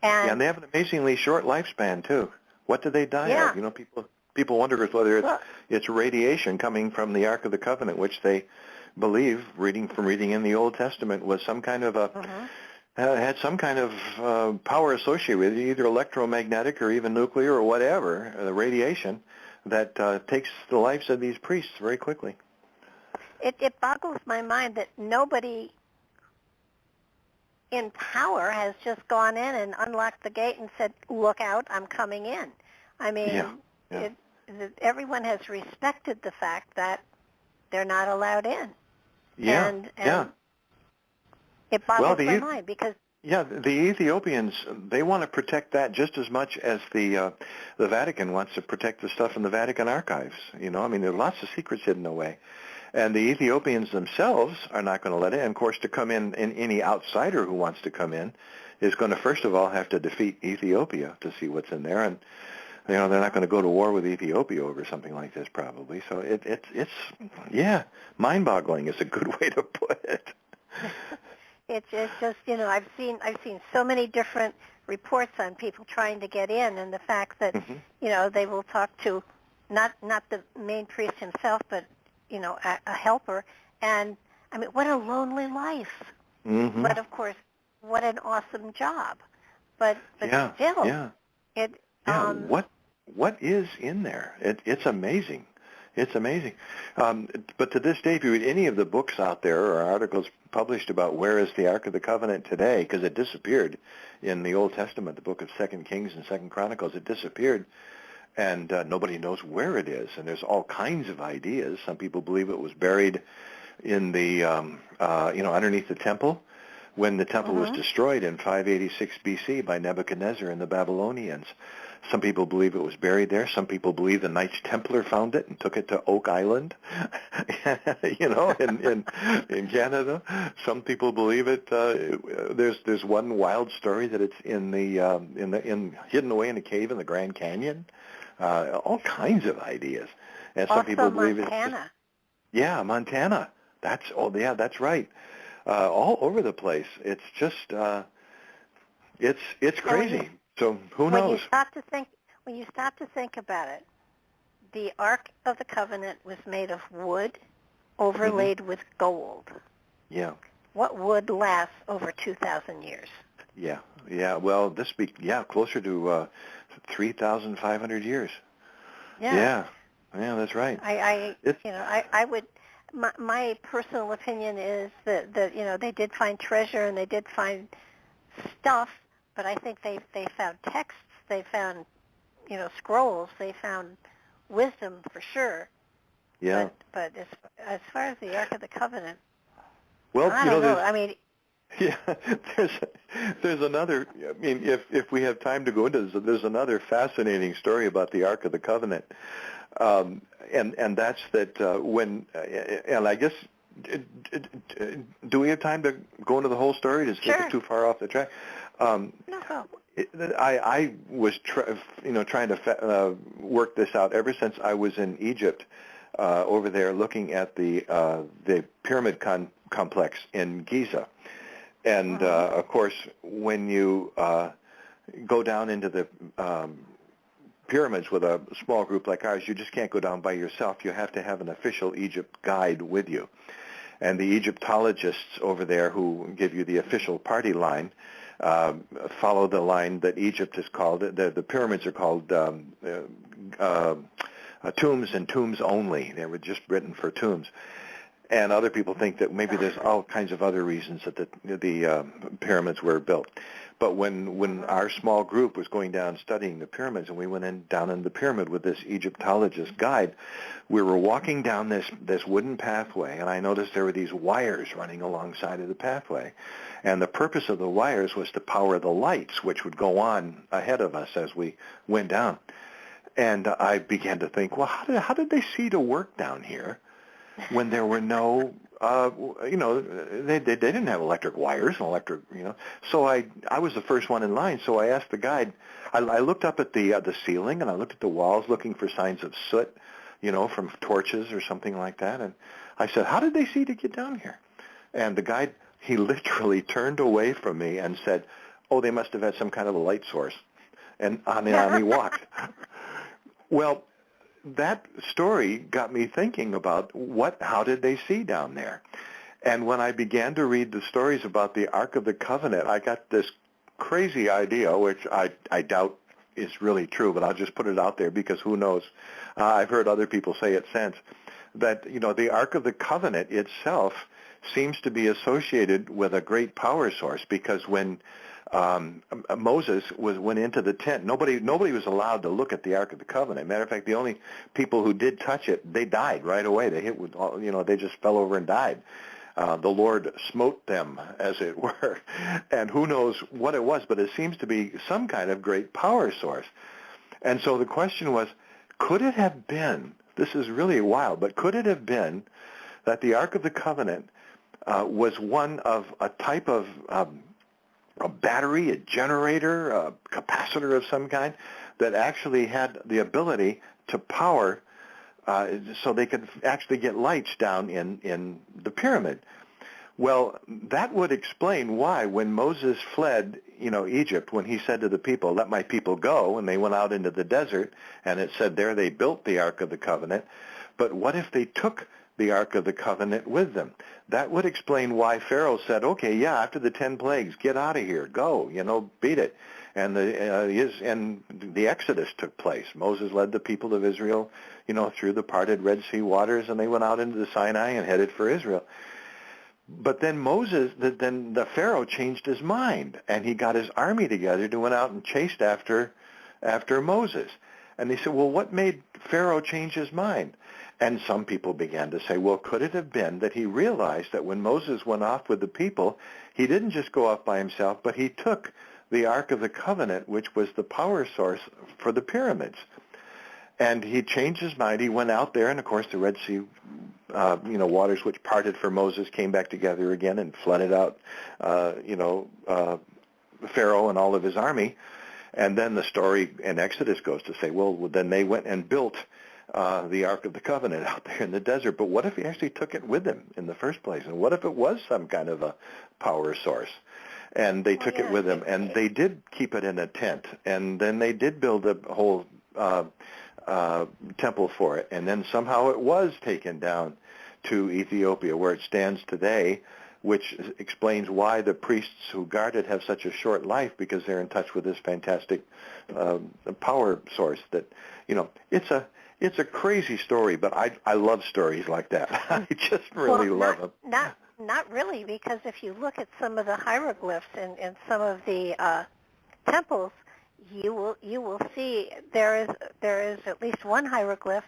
B: And
C: they have an amazingly short lifespan, too. What do they die of? People wonder whether it's radiation coming from the Ark of the Covenant, which they believe, reading in the Old Testament, was some kind of had some kind of power associated with it, either electromagnetic or even nuclear or whatever, the radiation that takes the lives of these priests very quickly.
B: It boggles my mind that nobody in power has just gone in and unlocked the gate and said, look out, I'm coming in. I mean, everyone has respected the fact that they're not allowed in. And it boggles my mind because...
C: Yeah, the Ethiopians, they want to protect that just as much as the Vatican wants to protect the stuff in the Vatican archives. There are lots of secrets hidden away. And the Ethiopians themselves are not going to let it. And, of course, to come in, and any outsider who wants to come in is going to, first of all, have to defeat Ethiopia to see what's in there. And, they're not going to go to war with Ethiopia over something like this, probably. So it's mind-boggling is a good way to put it.
B: It's just, I've seen so many different reports on people trying to get in, and the fact that, they will talk to not the main priest himself, but, a helper. And, what a lonely life. Mm-hmm. But, of course, what an awesome job. But still,
C: what is in there? It's amazing. It's amazing. But to this day, if you read any of the books out there or articles published about where is the Ark of the Covenant today, because it disappeared in the Old Testament, the book of 2 Kings and 2 Chronicles, it disappeared, and nobody knows where it is. And there's all kinds of ideas. Some people believe it was buried in the, underneath the temple when the temple was destroyed in 586 B.C. by Nebuchadnezzar and the Babylonians. Some people believe it was buried there. Some people believe the Knights Templar found it and took it to Oak Island, in Canada. Some people believe it. There's one wild story that it's hidden away in a cave in the Grand Canyon. All kinds of ideas. And some people believe
B: Montana.
C: Montana. That's right. All over the place. It's just it's crazy. So who knows?
B: when you stop to think about it, the Ark of the Covenant was made of wood overlaid with gold.
C: Yeah.
B: What wood lasts over 2,000 years?
C: Yeah. Yeah. Well, closer to 3,500 years.
B: Yeah.
C: Yeah, that's right.
B: I would. My personal opinion is that they did find treasure and they did find stuff, but I think they found texts, they found scrolls, they found wisdom for sure.
C: Yeah.
B: But as far as the Ark of the Covenant,
C: well,
B: I don't know. I mean.
C: Yeah, there's another. I mean, if we have time to go into this, there's another fascinating story about the Ark of the Covenant, and that's that when and I guess do we have time to go into the whole story? Does it take us too far off the track?
B: No, go.
C: I was trying to work this out ever since I was in Egypt over there looking at the pyramid complex in Giza. And, of course, when you go down into the pyramids with a small group like ours, you just can't go down by yourself. You have to have an official Egypt guide with you. And the Egyptologists over there who give you the official party line follow the line that Egypt is called. The pyramids are called tombs and tombs only. They were just written for tombs. And other people think that maybe there's all kinds of other reasons that the pyramids were built. But when our small group was going down studying the pyramids, and we went down in the pyramid with this Egyptologist guide, we were walking down this wooden pathway, and I noticed there were these wires running alongside of the pathway. And the purpose of the wires was to power the lights, which would go on ahead of us as we went down. And I began to think, well, how did they see to work down here when there were no, they didn't have electric wires and So I was the first one in line. So I asked the guide. I looked up at the ceiling and I looked at the walls, looking for signs of soot, from torches or something like that. And I said, how did they see to get down here? And the guide, he literally turned away from me and said, oh, they must have had some kind of a light source. And on he walked. Well, that story got me thinking about how did they see down there? And when I began to read the stories about the Ark of the Covenant, I got this crazy idea, which I doubt is really true, but I'll just put it out there because who knows? I've heard other people say it since, that, the Ark of the Covenant itself seems to be associated with a great power source, because when Moses went into the tent, nobody was allowed to look at the Ark of the Covenant. Matter of fact, the only people who did touch it, they died right away. They they just fell over and died. The Lord smote them, as it were. And who knows what it was, but it seems to be some kind of great power source. And so the question was, could it have been, this is really wild, but could it have been that the Ark of the Covenant was one of a type of a battery, a generator, a capacitor of some kind that actually had the ability to power so they could actually get lights down in the pyramid? Well, that would explain why when Moses fled, Egypt, when he said to the people, let my people go, and they went out into the desert, and it said there they built the Ark of the Covenant. But what if they took the Ark of the Covenant with them? That would explain why Pharaoh said, okay, yeah, after the 10 plagues, get out of here, go, beat it. And the Exodus took place. Moses led the people of Israel, through the parted Red Sea waters, and they went out into the Sinai and headed for Israel. But then the Pharaoh changed his mind, and he got his army together to went out and chased after Moses. And they said, well, what made Pharaoh change his mind? And some people began to say, well, could it have been that he realized that when Moses went off with the people, he didn't just go off by himself, but he took the Ark of the Covenant, which was the power source for the pyramids. And he changed his mind. He went out there, and of course the Red Sea, waters which parted for Moses came back together again and flooded out, Pharaoh and all of his army. And then the story in Exodus goes to say, well, then they went and built the Ark of the Covenant out there in the desert. But what if he actually took it with him in the first place? And what if it was some kind of a power source? And they took it with them, and they did keep it in a tent. And then they did build a whole temple for it, and then somehow it was taken down to Ethiopia, where it stands today, which explains why the priests who guard it have such a short life, because they're in touch with this fantastic power source. That, it's a crazy story, but I love stories like that. I just really love them.
B: Not really, because if you look at some of the hieroglyphs in some of the temples, you will see there is at least one hieroglyph,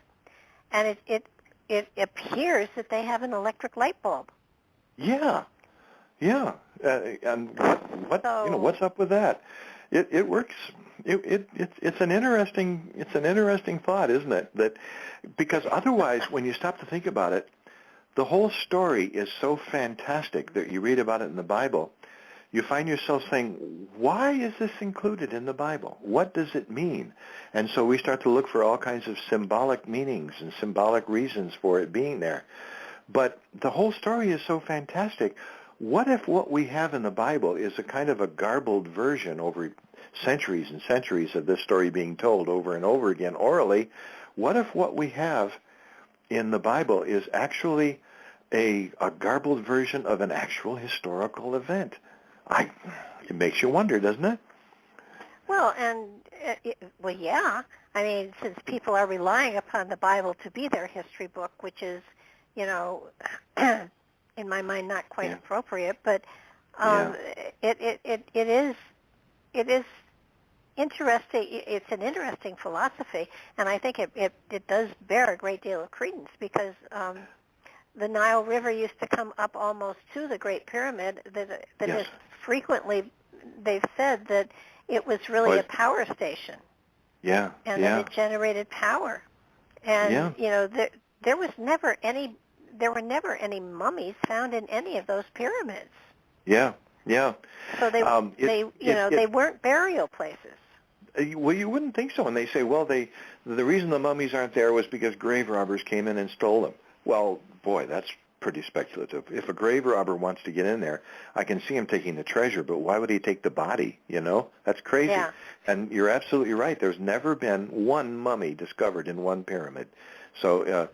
B: and it appears that they have an electric light bulb.
C: Yeah, and what's up with that? It works. It's an interesting thought, isn't it? That because otherwise, when you stop to think about it, the whole story is so fantastic that you read about it in the Bible. You find yourself saying, why is this included in the Bible? What does it mean? And so we start to look for all kinds of symbolic meanings and symbolic reasons for it being there. But the whole story is so fantastic. What if what we have in the Bible is a kind of a garbled version over centuries and centuries of this story being told over and over again orally? What if what we have in the Bible is actually a garbled version of an actual historical event? It makes you wonder, doesn't it?
B: Well, yeah. I mean, since people are relying upon the Bible to be their history book, which is, in my mind, not quite appropriate, but it is interesting. It's an interesting philosophy, and I think it does bear a great deal of credence, because the Nile River used to come up almost to the Great Pyramid. That is frequently, they've said that it was really a power station.
C: Yeah.
B: And that it generated power. And there were never any mummies found in any of those pyramids.
C: Yeah.
B: So they weren't burial places.
C: Well, you wouldn't think so. And they say, well, the reason the mummies aren't there was because grave robbers came in and stole them. Well, boy, that's pretty speculative. If a grave robber wants to get in there, I can see him taking the treasure, but why would he take the body? That's crazy.
B: Yeah.
C: And you're absolutely right. There's never been one mummy discovered in one pyramid. So,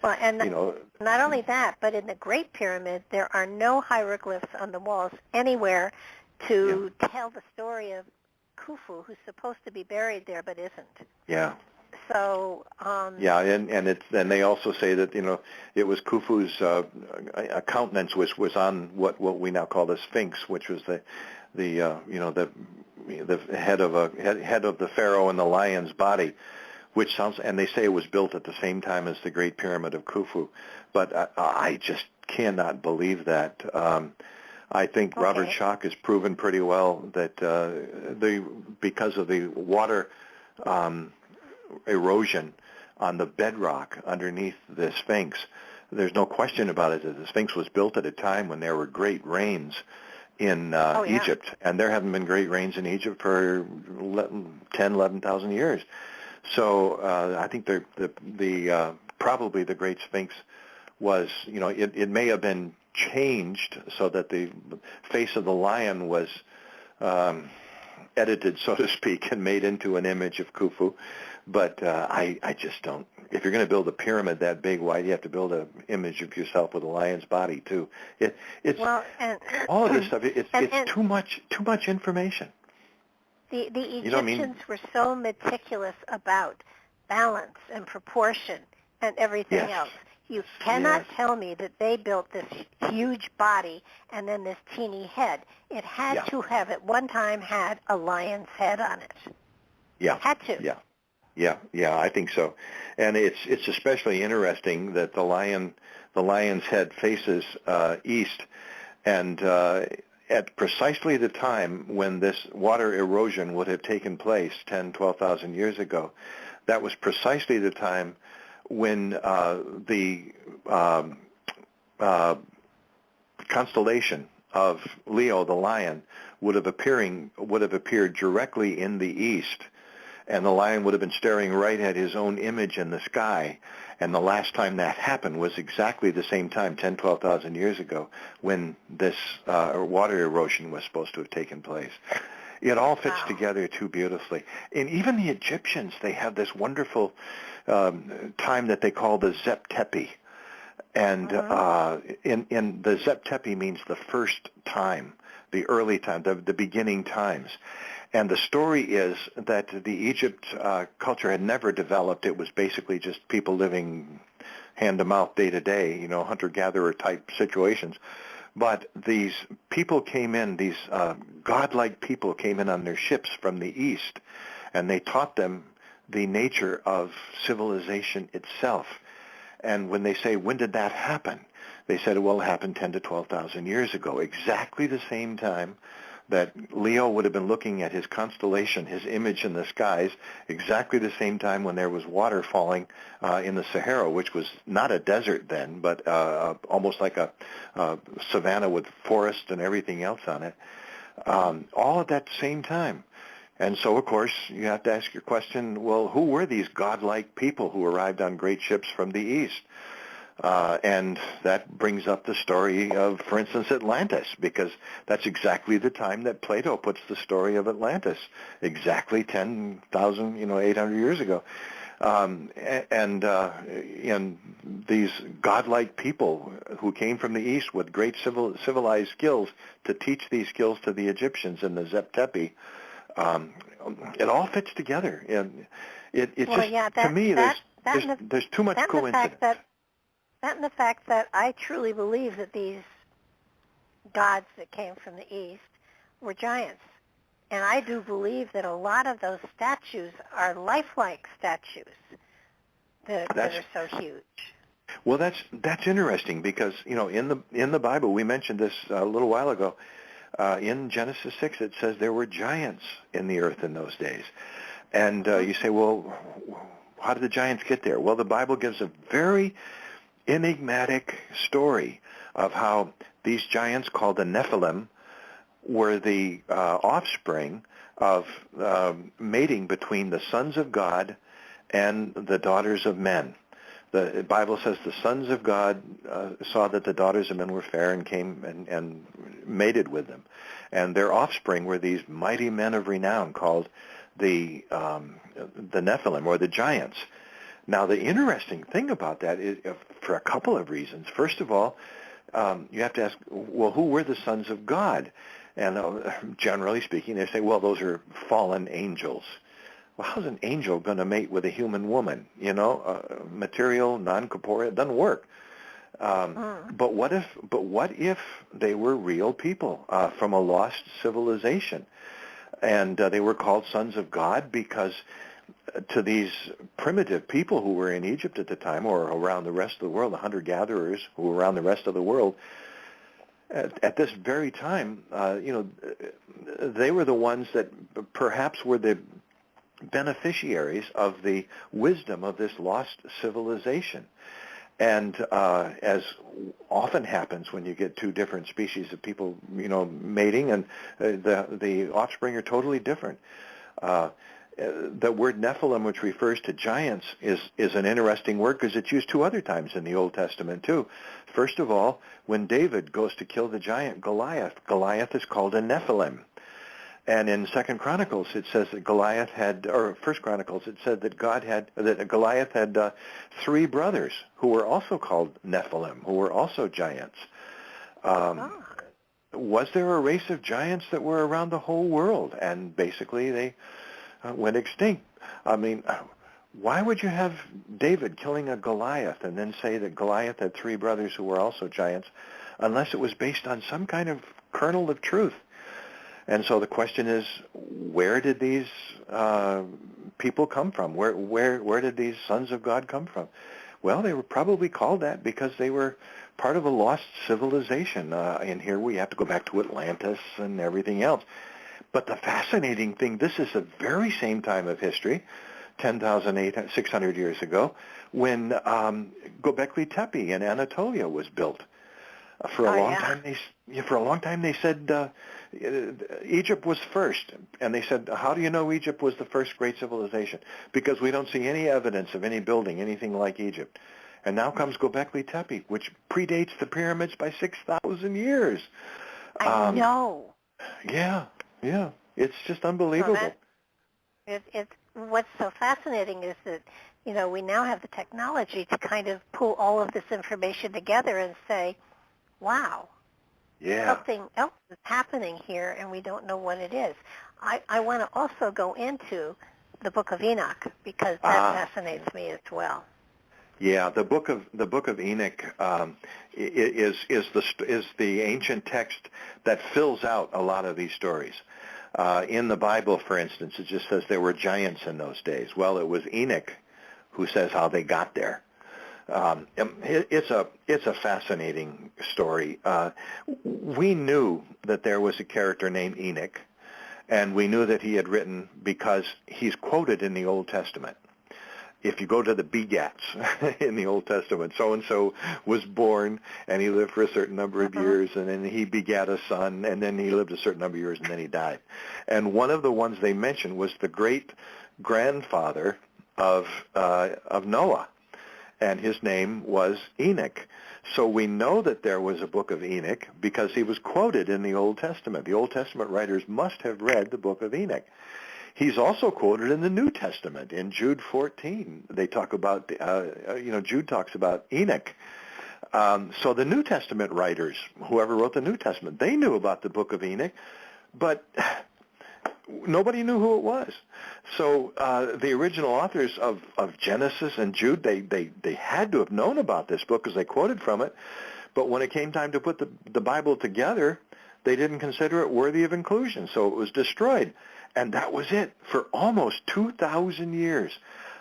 B: not only that, but in the Great Pyramid, there are no hieroglyphs on the walls anywhere to tell the story of Khufu, who's supposed to be buried there but isn't.
C: Yeah.
B: So.
C: And they also say that it was Khufu's countenance was on what we now call the Sphinx, which was the head of the pharaoh and the lion's body, which sounds, and they say it was built at the same time as the Great Pyramid of Khufu, but I just cannot believe that. I think Robert Schoch has proven pretty well that because of the water erosion on the bedrock underneath the Sphinx, there's no question about it that the Sphinx was built at a time when there were great rains in Egypt, and there haven't been great rains in Egypt for 11,000 years. So I think the probably the Great Sphinx was, it may have been changed so that the face of the lion was edited, so to speak, and made into an image of Khufu. But I just don't. If you're going to build a pyramid that big, why do you have to build an image of yourself with a lion's body too? It's all of this stuff. It's too much information.
B: The Egyptians were so meticulous about balance and proportion and everything else. You cannot tell me that they built this huge body and then this teeny head. It had to have at one time had a lion's head on it.
C: Yeah.
B: Had to.
C: Yeah, I think so. And it's especially interesting that the lion's head faces east, and at precisely the time when this water erosion would have taken place 12,000 years ago, that was precisely the time when the constellation of Leo, the lion, would have appeared directly in the east, and the lion would have been staring right at his own image in the sky. And the last time that happened was exactly the same time, 12,000 years ago, when this water erosion was supposed to have taken place. It all fits
B: Wow.
C: together too beautifully. And even the Egyptians, they have this wonderful time that they call the Zeptepi. And in the Zeptepi means the first time, the early time, the beginning times. And the story is that the Egypt culture had never developed. It was basically just people living hand to mouth, day to day, hunter-gatherer type situations. But these people came in, these godlike people came in on their ships from the east, and they taught them the nature of civilization itself. And when they say, when did that happen? They said, well, it happened 10 to 12,000 years ago, exactly the same time that Leo would have been looking at his constellation, his image in the skies, exactly the same time when there was water falling in the Sahara, which was not a desert then, but almost like a savanna with forest and everything else on it, all at that same time. And so, of course, you have to ask your question, well, who were these godlike people who arrived on great ships from the east? And that brings up the story of, for instance, Atlantis, because that's exactly the time that Plato puts the story of Atlantis, exactly 10,800 years ago. And these godlike people who came from the east with great civilized skills to teach these skills to the Egyptians in the Zeptepi, it all fits together. And to me, there's too much coincidence.
B: That and the fact that I truly believe that these gods that came from the east were giants. And I do believe that a lot of those statues are lifelike statues that are so huge.
C: Well, that's interesting because, in the Bible, we mentioned this a little while ago. In Genesis 6, it says there were giants in the earth in those days. And you say, well, how did the giants get there? Well, the Bible gives a very enigmatic story of how these giants called the Nephilim were the offspring of mating between the sons of God and the daughters of men. The Bible says the sons of God saw that the daughters of men were fair and came and mated with them. And their offspring were these mighty men of renown called the Nephilim, or the giants. Now, the interesting thing about that is, for a couple of reasons. First of all, you have to ask, well, who were the sons of God? And generally speaking, they say, well, those are fallen angels. Well, how's an angel going to mate with a human woman? Material, non-corporeal, it doesn't work. But what if they were real people from a lost civilization, and they were called sons of God because to these primitive people who were in Egypt at the time, or around the rest of the world, the hunter-gatherers who were around the rest of the world, at this very time, they were the ones that perhaps were the beneficiaries of the wisdom of this lost civilization. And as often happens when you get two different species of people, mating, and the offspring are totally different. The word Nephilim, which refers to giants, is an interesting word because it's used two other times in the Old Testament too. First of all, when David goes to kill the giant Goliath is called a Nephilim. And in Second Chronicles, it says that First Chronicles, it said that Goliath had 3 brothers who were also called Nephilim, who were also giants. Was there a race of giants that were around the whole world? And basically, they went extinct. I mean, why would you have David killing a Goliath and then say that Goliath had 3 brothers who were also giants, unless it was based on some kind of kernel of truth? And so the question is, where did these people come from? Where did these sons of God come from? Well, they were probably called that because they were part of a lost civilization. And here we have to go back to Atlantis and everything else. But the fascinating thing, this is the very same time of history, 10,600 years ago, when Göbekli Tepe in Anatolia was built. For a long time they said Egypt was first, and they said, how do you know Egypt was the first great civilization? Because we don't see any evidence of any building anything like Egypt. And now comes Göbekli Tepe, which predates the pyramids by 6,000 years.
B: I know.
C: Yeah. It's just unbelievable.
B: It's what's so fascinating is that, we now have the technology to kind of pull all of this information together and say, wow, something else is happening here and we don't know what it is. I want to also go into the Book of Enoch because that fascinates me as well.
C: Yeah, the book of Enoch is the ancient text that fills out a lot of these stories. In the Bible, for instance, it just says there were giants in those days. Well, it was Enoch who says how they got there. It's a fascinating story. We knew that there was a character named Enoch, and we knew that he had written because he's quoted in the Old Testament. If you go to the begats in the Old Testament, so-and-so was born, and he lived for a certain number of years, and then he begat a son, and then he lived a certain number of years, and then he died. And one of the ones they mentioned was the great-grandfather of Noah, and his name was Enoch. So we know that there was a book of Enoch because he was quoted in the Old Testament. The Old Testament writers must have read the book of Enoch. He's also quoted in the New Testament. In Jude 14, they talk about, Jude talks about Enoch. So the New Testament writers, whoever wrote the New Testament, they knew about the book of Enoch, but nobody knew who it was. So the original authors of Genesis and Jude, they had to have known about this book because they quoted from it. But when it came time to put the Bible together, they didn't consider it worthy of inclusion, so it was destroyed. And that was it for almost 2,000 years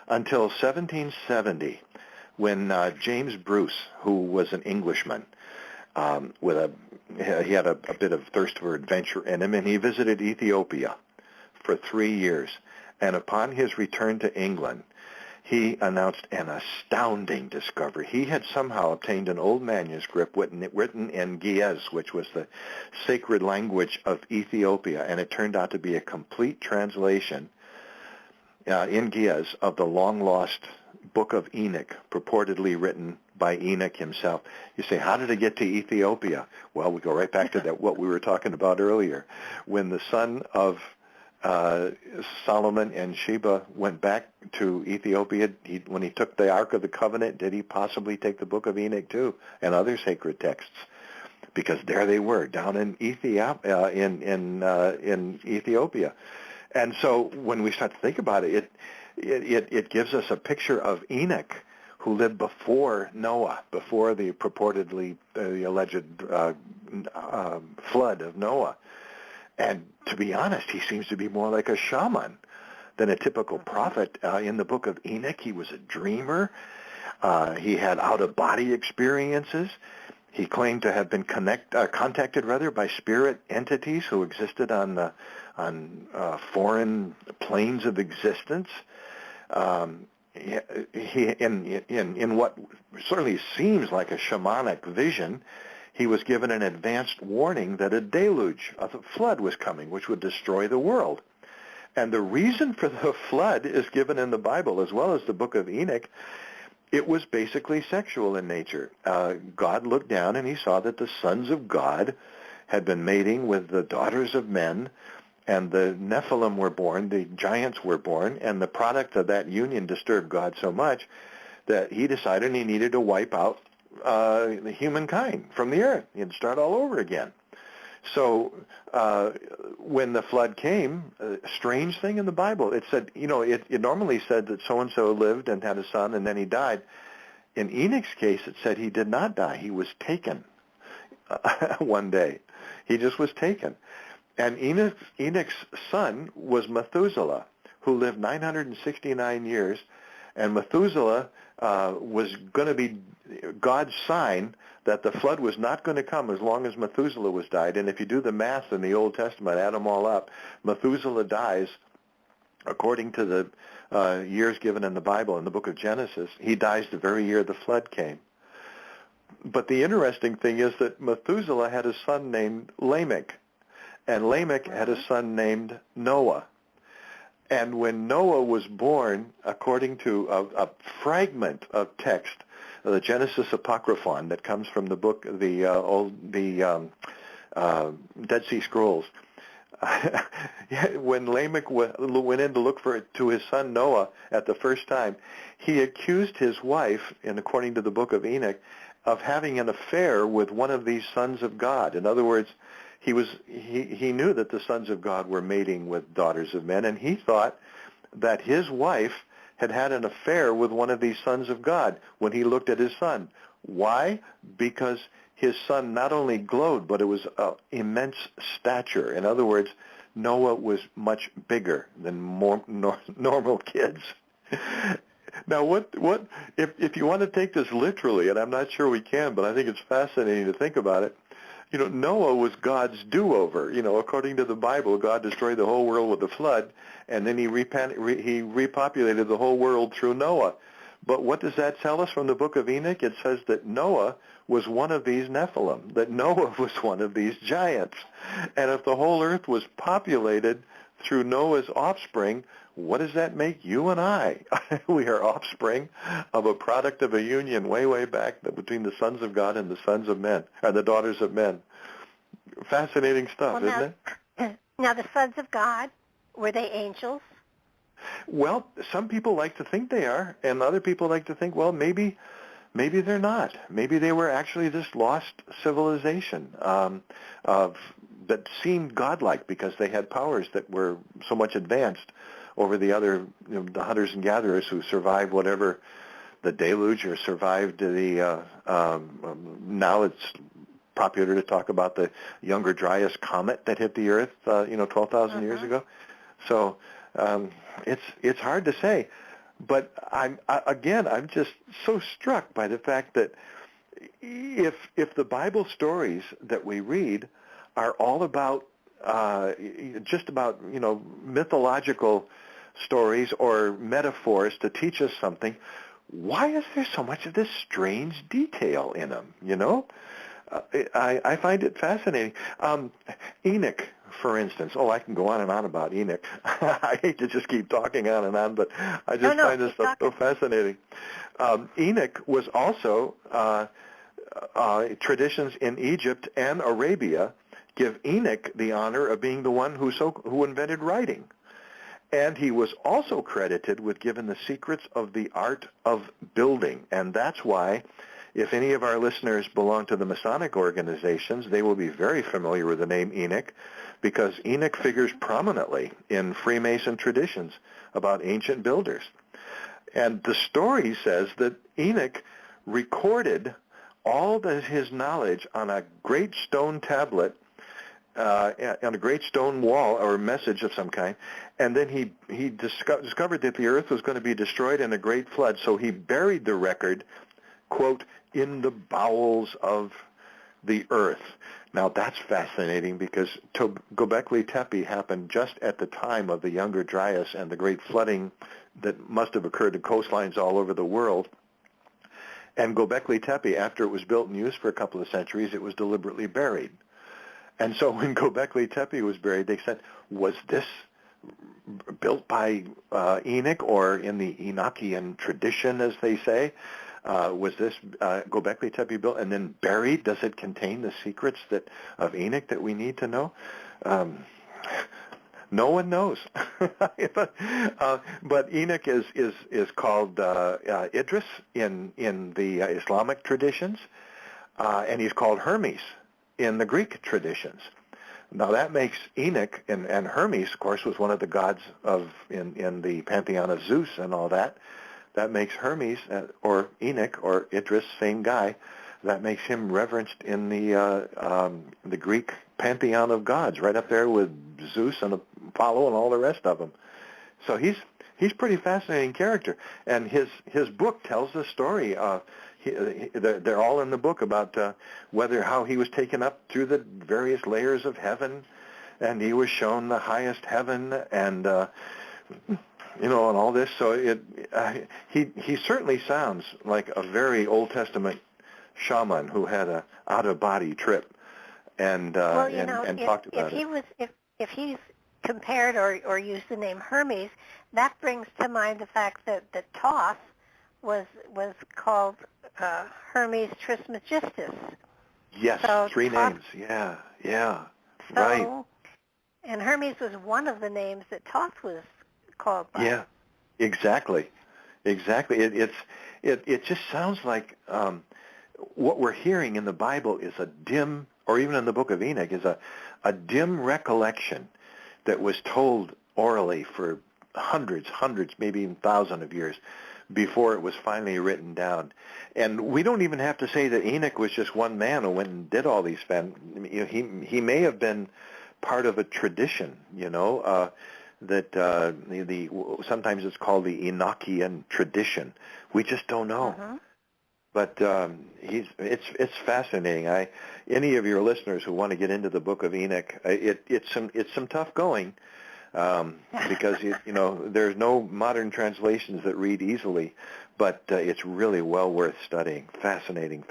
C: until 1770, when James Bruce, who was an Englishman, he had a bit of thirst for adventure in him, and he visited Ethiopia for 3 years. And upon his return to England, he announced an astounding discovery. He had somehow obtained an old manuscript written in Ge'ez, which was the sacred language of Ethiopia, and it turned out to be a complete translation in Ge'ez of the long-lost Book of Enoch, purportedly written by Enoch himself. You say, how did it get to Ethiopia? Well, we go right back to what we were talking about earlier. When the son of Solomon and Sheba went back to Ethiopia, when he took the Ark of the Covenant, did he possibly take the Book of Enoch too, and other sacred texts? Because there they were, down in Ethiopia, in Ethiopia. And so when we start to think about it, it gives us a picture of Enoch, who lived before Noah, before the the alleged flood of Noah. And to be honest, he seems to be more like a shaman than a typical prophet. In the Book of Enoch, he was a dreamer. He had out-of-body experiences. He claimed to have been contacted by spirit entities who existed on foreign planes of existence. He in what certainly seems like a shamanic vision, he was given an advanced warning that a deluge, a flood was coming, which would destroy the world. And the reason for the flood is given in the Bible as well as the Book of Enoch. It was basically sexual in nature. God looked down and he saw that the sons of God had been mating with the daughters of men, and the Nephilim were born, the giants were born, and the product of that union disturbed God so much that he decided he needed to wipe out the humankind from the earth. He'd start all over again. So when the flood came, a strange thing in the Bible, it said, it normally said that so-and-so lived and had a son and then he died. In Enoch's case, it said he did not die. He was taken one day. He just was taken. And Enoch's son was Methuselah, who lived 969 years, and Methuselah was going to be God's sign that the flood was not going to come as long as Methuselah was died. And if you do the math in the Old Testament, add them all up, Methuselah dies, according to the years given in the Bible in the book of Genesis, he dies the very year the flood came. But the interesting thing is that Methuselah had a son named Lamech, and Lamech had a son named Noah. And when Noah was born, according to a fragment of text, the Genesis Apocryphon that comes from the book, the Dead Sea Scrolls, when Lamech went in to look to his son Noah at the first time, he accused his wife, and according to the Book of Enoch, of having an affair with one of these sons of God. In other words, he knew that the sons of God were mating with daughters of men, and he thought that his wife had had an affair with one of these sons of God when he looked at his son. Why? Because his son not only glowed, but it was immense stature. In other words, Noah was much bigger than normal kids. Now, what if you want to take this literally, and I'm not sure we can, but I think it's fascinating to think about it. You know, Noah was God's do-over. You know, according to the Bible, God destroyed the whole world with the flood, and then he repopulated the whole world through Noah. But what does that tell us from the Book of Enoch? It says that Noah was one of these Nephilim, that Noah was one of these giants. And if the whole earth was populated through Noah's offspring, what does that make you and I? We are offspring of a product of a union way, way back between the sons of God and the sons of men, or the daughters of men. Fascinating stuff, isn't it?
B: Now, the sons of God, were they angels?
C: Well, some people like to think they are, and other people like to think, well, maybe they're not. Maybe they were actually this lost civilization that seemed godlike because they had powers that were so much advanced over the other, the hunters and gatherers who survived whatever the deluge or survived the. Now it's popular to talk about the Younger Dryas comet that hit the Earth, 12,000 years ago. So it's hard to say. But I'm just so struck by the fact that if the Bible stories that we read are all about just about mythological stories or metaphors to teach us something, why is there so much of this strange detail in them? I find it fascinating. Enoch, for instance. Oh, I can go on and on about Enoch. I hate to just keep talking on and on, but I just find this stuff so fascinating. Enoch was also traditions in Egypt and Arabia give Enoch the honor of being the one who invented writing. And he was also credited with giving the secrets of the art of building. And that's why, if any of our listeners belong to the Masonic organizations, they will be very familiar with the name Enoch, because Enoch figures prominently in Freemason traditions about ancient builders. And the story says that Enoch recorded all his knowledge on a great stone tablet, on a great stone wall, or a message of some kind, and then he discovered that the earth was going to be destroyed in a great flood, so he buried the record, quote, in the bowels of the earth. Now that's fascinating, because Göbekli Tepe happened just at the time of the Younger Dryas and the great flooding that must have occurred to coastlines all over the world. And Göbekli Tepe, after it was built and used for a couple of centuries, it was deliberately buried. And so when Göbekli Tepe was buried, they said, was this built by Enoch, or in the Enochian tradition, as they say? Was this Göbekli Tepe built and then buried? Does it contain the secrets of Enoch that we need to know? No one knows. But Enoch is called Idris in the Islamic traditions, and he's called Hermes in the Greek traditions. Now that makes Enoch, and Hermes, of course, was one of the gods in the pantheon of Zeus and all that. That makes Hermes, or Enoch, or Idris, same guy, that makes him reverenced in the Greek pantheon of gods, right up there with Zeus and Apollo and all the rest of them. So he's a pretty fascinating character, and his book tells the story. They're all in the book about how he was taken up through the various layers of heaven, and he was shown the highest heaven, and and all this. So he certainly sounds like a very Old Testament shaman who had a out-of-body trip and talked about it.
B: If he's compared or used the name Hermes, that brings to mind the fact that Thoth was called Hermes Trismegistus.
C: Yes, so 3 names. Yeah,
B: so,
C: right.
B: And Hermes was one of the names that Thoth was called by.
C: Yeah, exactly. It just sounds like what we're hearing in the Bible is a dim, or even in the Book of Enoch, is a dim recollection that was told orally for hundreds, maybe even thousands of years before it was finally written down. And we don't even have to say that Enoch was just one man who went and did all these. He may have been part of a tradition, that sometimes it's called the Enochian tradition. We just don't know.
B: Uh-huh.
C: But it's fascinating. Any of your listeners who want to get into the Book of Enoch, it's some tough going, because there's no modern translations that read easily, but it's really well worth studying. Fascinating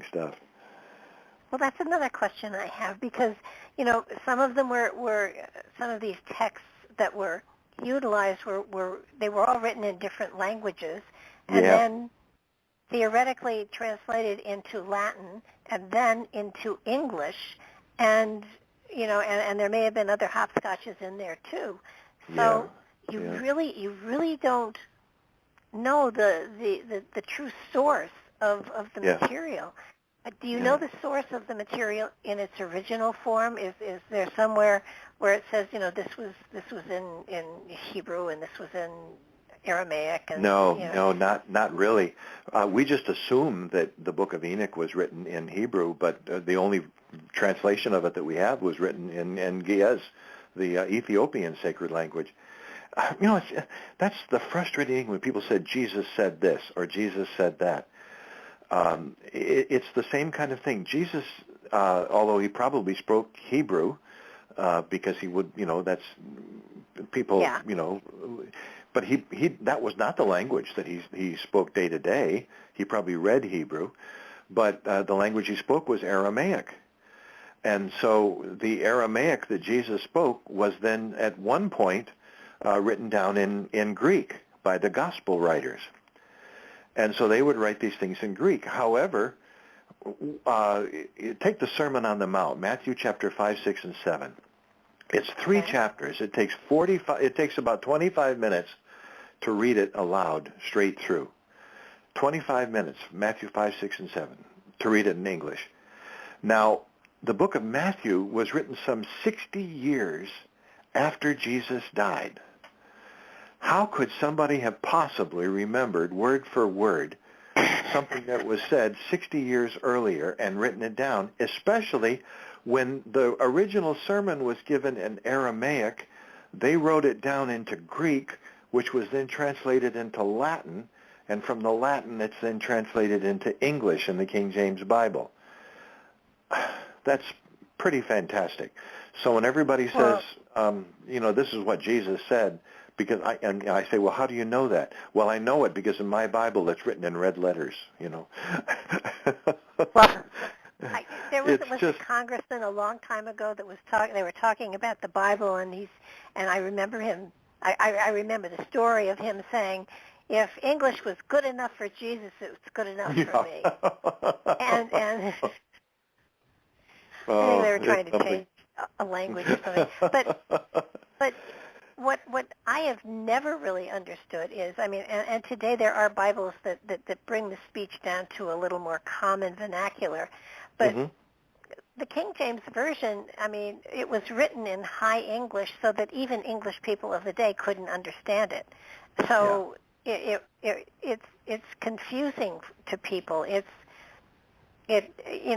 C: stuff.
B: Well, that's another question I have, because some of them were some of these texts that were utilized they were all written in different languages, and then theoretically translated into Latin and then into English, and and there may have been other hopscotches in there too. So you really don't know the true source of the material. Do you know the source of the material in its original form? Is there somewhere where it says, this was in Hebrew and this was in Aramaic? And,
C: no, not really. We just assume that the Book of Enoch was written in Hebrew, but the only translation of it that we have was written in Ge'ez, the Ethiopian sacred language. That's the frustrating thing when people said Jesus said this or Jesus said that. It's the same kind of thing. Jesus, although he probably spoke Hebrew, because he would, that's people, but he that was not the language that he spoke day to day. He probably read Hebrew, but the language he spoke was Aramaic. And so the Aramaic that Jesus spoke was then at one point written down in Greek by the gospel writers. And so they would write these things in Greek. However, take the Sermon on the Mount, Matthew chapter 5, 6, and 7. It's 3 chapters. It takes about 25 minutes to read it aloud straight through. 25 minutes, Matthew 5, 6, and 7, to read it in English. Now, the book of Matthew was written some 60 years after Jesus died. How could somebody have possibly remembered word for word something that was said 60 years earlier and written it down, especially when the original sermon was given in Aramaic? They wrote it down into Greek, which was then translated into Latin, and from the Latin it's then translated into English in the King James Bible. That's pretty fantastic. So when everybody says, this is what Jesus said, because I say, well, how do you know that? Well, I know it because in my Bible it's written in red letters,
B: Well, there was a congressman a long time ago that was talking. They were talking about the Bible, and I remember him. I remember the story of him saying, "If English was good enough for Jesus, it was good enough for me." And I think they were trying to change a language or something. But what I have never really understood is, and today there are Bibles that bring the speech down to a little more common vernacular, but the King James Version, it was written in High English so that even English people of the day couldn't understand it. So it's confusing to people. And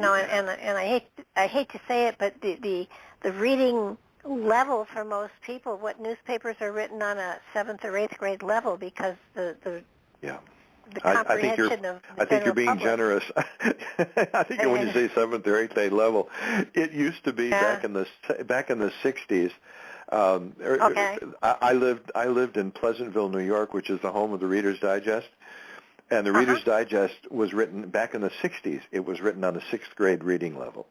B: I hate to say it, but the reading level for most people, what newspapers are written on a 7th or 8th grade level, because the comprehension of the
C: I think you're being
B: public.
C: Generous. I think when you say 7th or 8th grade level, it used to be back in the 60s. I lived in Pleasantville, New York, which is the home of the Reader's Digest. And the Reader's Digest was written back in the 60s. It was written on a 6th grade reading level.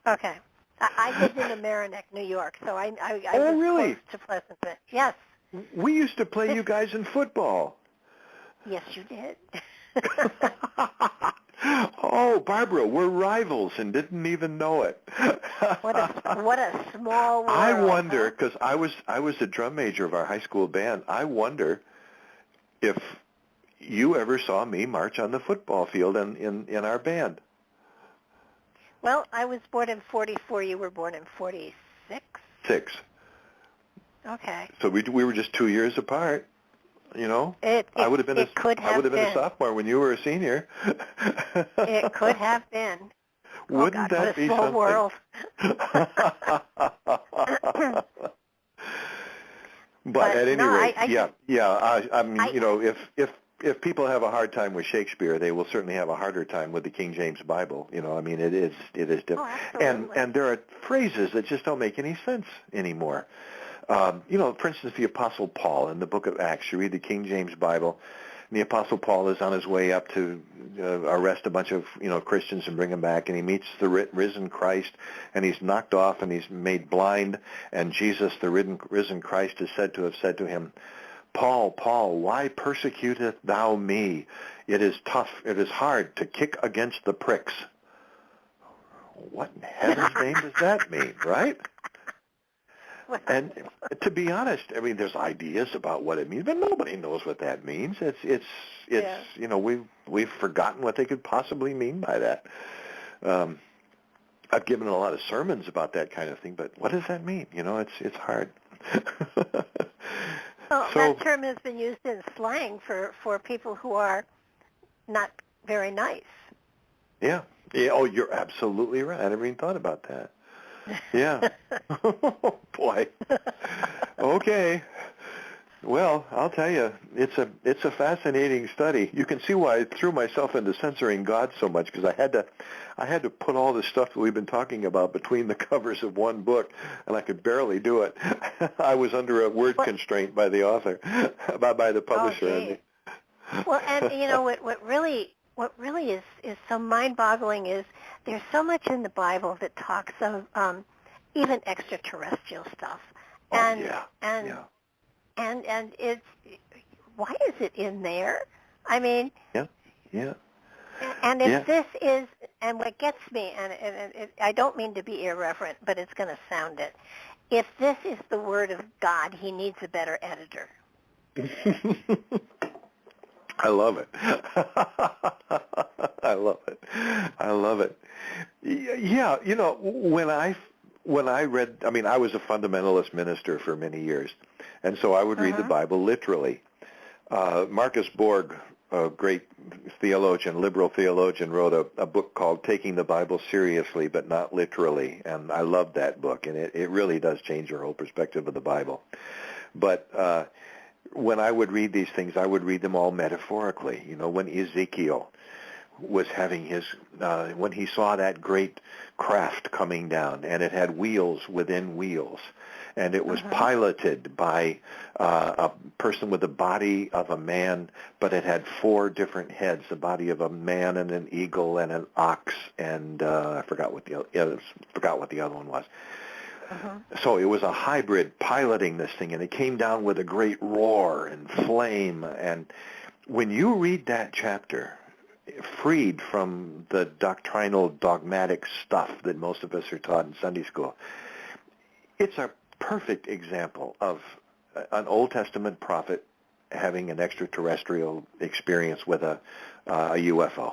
B: Okay. I lived in Mamaroneck, New York, so I
C: was
B: really? Close to Pleasantville. Yes.
C: We used to play you guys in football.
B: Yes, you did.
C: Oh, Barbara, we're rivals and didn't even know it.
B: What a small world.
C: I wonder, because I was the drum major of our high school band. I wonder if you ever saw me march on the football field in our band.
B: Well, I was born in 44. You were born in 46?
C: 6.
B: Okay.
C: So we were just 2 years apart. You know,
B: I would have been
C: a sophomore when you were a senior.
B: It could have been.
C: Wouldn't that be
B: something? World.
C: But at any rate, I mean, you know, if people have a hard time with Shakespeare, they will certainly have a harder time with the King James Bible. You know, I mean, it is different. And there are phrases that just don't make any sense anymore. You know, for instance, the Apostle Paul in the Book of Acts. You read the King James Bible, and the Apostle Paul is on his way up to arrest a bunch of Christians and bring them back, and he meets the risen Christ, and he's knocked off and he's made blind, and Jesus, the risen Christ, is said to have said to him, Paul, Paul, why persecutest thou me? It is tough, it is hard to kick against the pricks. What in heaven's name does that mean, right? And to be honest, I mean, there's ideas about what it means, but nobody knows what that means. It's you know, we've forgotten what they could possibly mean by that. I've given a lot of sermons about that kind of thing, but what does that mean? You know, it's hard.
B: Well, that term has been used in slang for people who are not very nice. Yeah.
C: Oh, you're absolutely right. I never even thought about that. Yeah. Oh, boy. Okay. Well, I'll tell you, it's a fascinating study. You can see why I threw myself into censoring God so much, because I had to put all the stuff that we've been talking about between the covers of one book, and I could barely do it. I was under a word constraint by the author, by the publisher.
B: Oh, well, and you know what really is so mind-boggling is there's so much in the Bible that talks of even extraterrestrial stuff, and it's, why is it in there? I mean, and if this is, and what gets me, and I don't mean to be irreverent, but it's going to sound it. If this is the Word of God, He needs a better editor.
C: I love it. I love it. Yeah, you know, when I read, I mean, I was a fundamentalist minister for many years, and so I would read the Bible literally. Marcus Borg, a great theologian, liberal theologian, wrote a book called Taking the Bible Seriously but Not Literally, and I loved that book, and it really does change your whole perspective of the Bible. But when I would read these things, I would read them all metaphorically. You know, when Ezekiel was having his, when he saw that great craft coming down, and it had wheels within wheels, and it was piloted by a person with the body of a man, but it had 4 different heads: the body of a man and an eagle and an ox, and I forgot what the other one was. So it was a hybrid piloting this thing, and it came down with a great roar and flame. And when you read that chapter, freed from the doctrinal, dogmatic stuff that most of us are taught in Sunday school, it's a perfect example of an Old Testament prophet having an extraterrestrial experience with a UFO.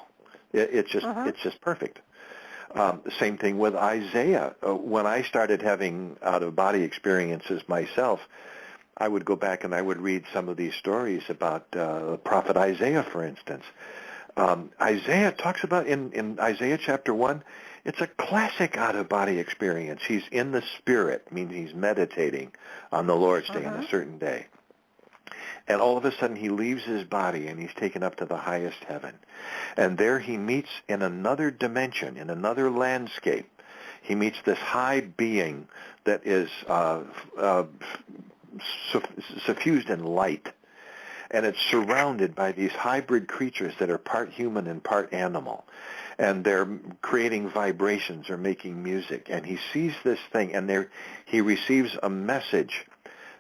C: It's just perfect. Same thing with Isaiah. When I started having out-of-body experiences myself, I would go back and I would read some of these stories about the prophet Isaiah, for instance. Isaiah talks about, in Isaiah chapter 1, it's a classic out-of-body experience. He's in the Spirit, means he's meditating on the Lord's Day, on a certain day. And all of a sudden he leaves his body and he's taken up to the highest heaven. And there he meets in another dimension, in another landscape. He meets this high being that is suffused in light. And it's surrounded by these hybrid creatures that are part human and part animal. And they're creating vibrations or making music. And he sees this thing, and he receives a message.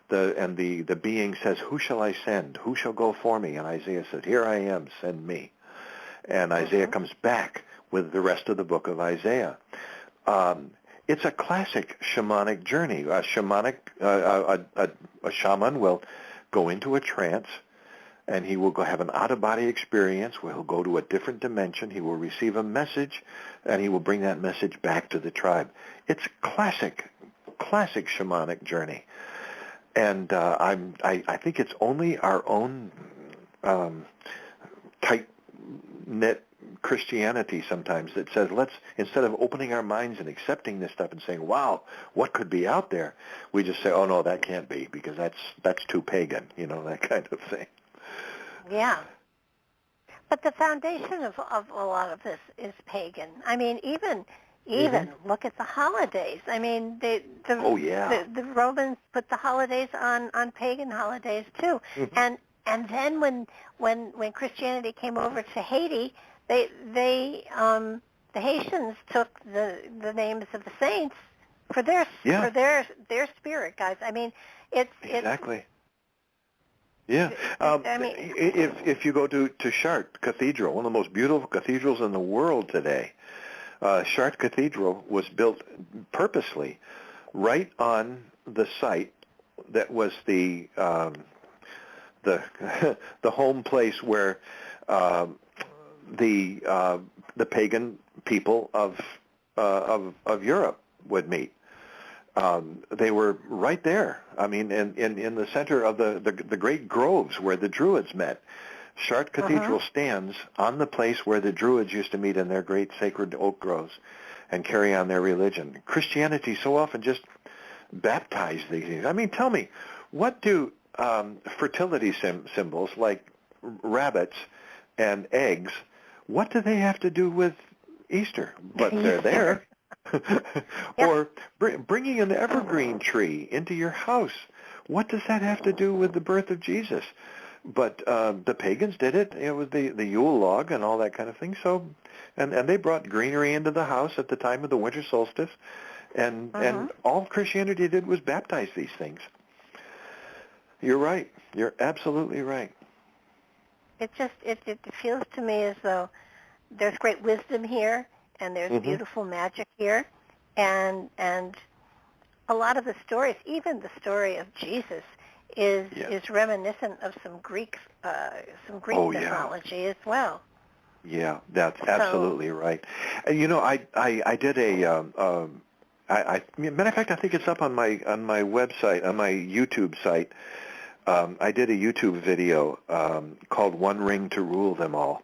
C: The being says, "Who shall I send? Who shall go for me?" And Isaiah said, "Here I am, send me." And Isaiah comes back with the rest of the book of Isaiah. It's a classic shamanic journey. A shaman will go into a trance, and he will go have an out-of-body experience where he'll go to a different dimension. He will receive a message, and he will bring that message back to the tribe. It's classic shamanic journey. And I think it's only our own tight-knit Christianity sometimes that says, let's, instead of opening our minds and accepting this stuff and saying, wow, what could be out there, we just say, oh no, that can't be, because that's too pagan, that kind of thing.
B: Yeah. But the foundation of a lot of this is pagan. I mean, even look at the holidays. I mean, the Romans put the holidays on pagan holidays too. Mm-hmm. And then when Christianity came over to Haiti, the Haitians took the names of the saints for their spirit guides. I mean, it's
C: exactly. Yeah. If you go to Chartres Cathedral, one of the most beautiful cathedrals in the world today, Chartres Cathedral was built purposely right on the site that was the home place where the pagan people of Europe would meet. They were right there. I mean, in the center of the great groves where the Druids met. Chartres Cathedral stands on the place where the Druids used to meet in their great sacred oak groves and carry on their religion. Christianity so often just baptized these things. I mean, tell me, what do fertility symbols like rabbits and eggs, what do they have to do with Easter? But they're there. Or bringing an evergreen tree into your house. What does that have to do with the birth of Jesus? But the pagans did it, with the Yule log and all that kind of thing. So, and they brought greenery into the house at the time of the winter solstice, and all Christianity did was baptize these things. You're right. You're absolutely right.
B: It feels to me as though there's great wisdom here, and there's beautiful magic here, and a lot of the stories, even the story of Jesus, is reminiscent of some Greek mythology as well.
C: Yeah, that's absolutely right. And I did a matter of fact, I think it's up on my website, on my YouTube site. I did a YouTube video called "One Ring to Rule Them All."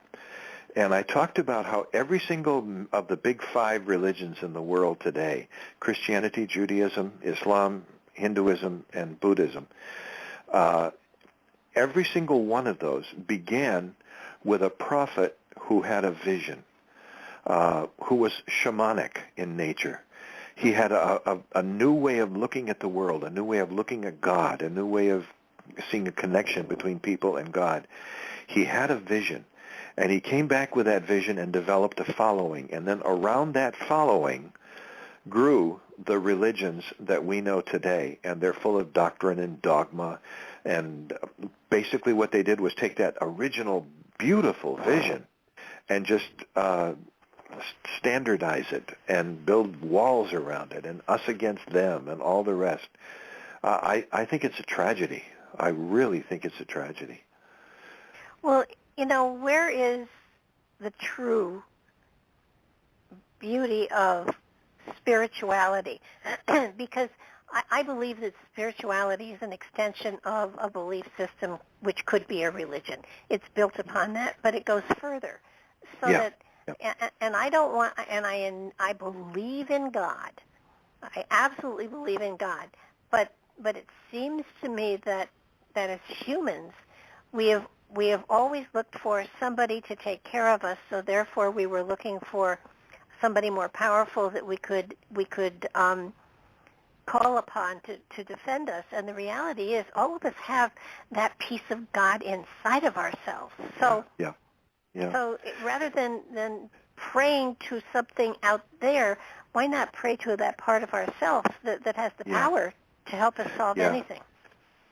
C: And I talked about how every single of the big 5 religions in the world today, Christianity, Judaism, Islam, Hinduism, and Buddhism, every single one of those began with a prophet who had a vision, who was shamanic in nature. He had a new way of looking at the world, a new way of looking at God, a new way of seeing a connection between people and God. He had a vision. And he came back with that vision and developed a following. And then around that following grew the religions that we know today. And they're full of doctrine and dogma. And basically what they did was take that original beautiful vision and just standardize it and build walls around it and us against them and all the rest. I think it's a tragedy. I really think it's a tragedy.
B: Well, where is the true beauty of spirituality? Because I believe that spirituality is an extension of a belief system which could be a religion. It's built upon that, but it goes further. So and I don't want, and I believe in God. I absolutely believe in God. But it seems to me that as humans, we have always looked for somebody to take care of us, so therefore we were looking for somebody more powerful that we could call upon to defend us. And the reality is all of us have that piece of God inside of ourselves. So so rather than praying to something out there, why not pray to that part of ourselves that has the power to help us solve anything?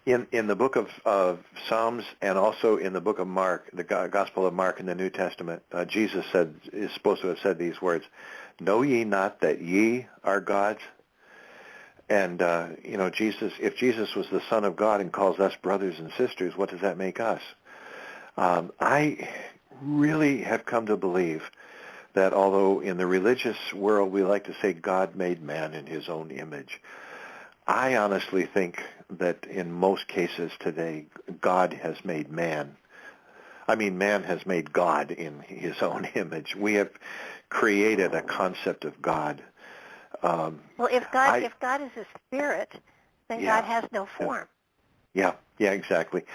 C: In the book of Psalms and also in the book of Mark, the Gospel of Mark in the New Testament, Jesus is supposed to have said these words, "Know ye not that ye are gods?" And if Jesus was the Son of God and calls us brothers and sisters, what does that make us? I really have come to believe that although in the religious world we like to say God made man in his own image, I honestly think that in most cases today, God has made man. I mean, man has made God in his own image. We have created a concept of God.
B: Well, if God is a spirit, then God has no form.
C: Yeah, exactly.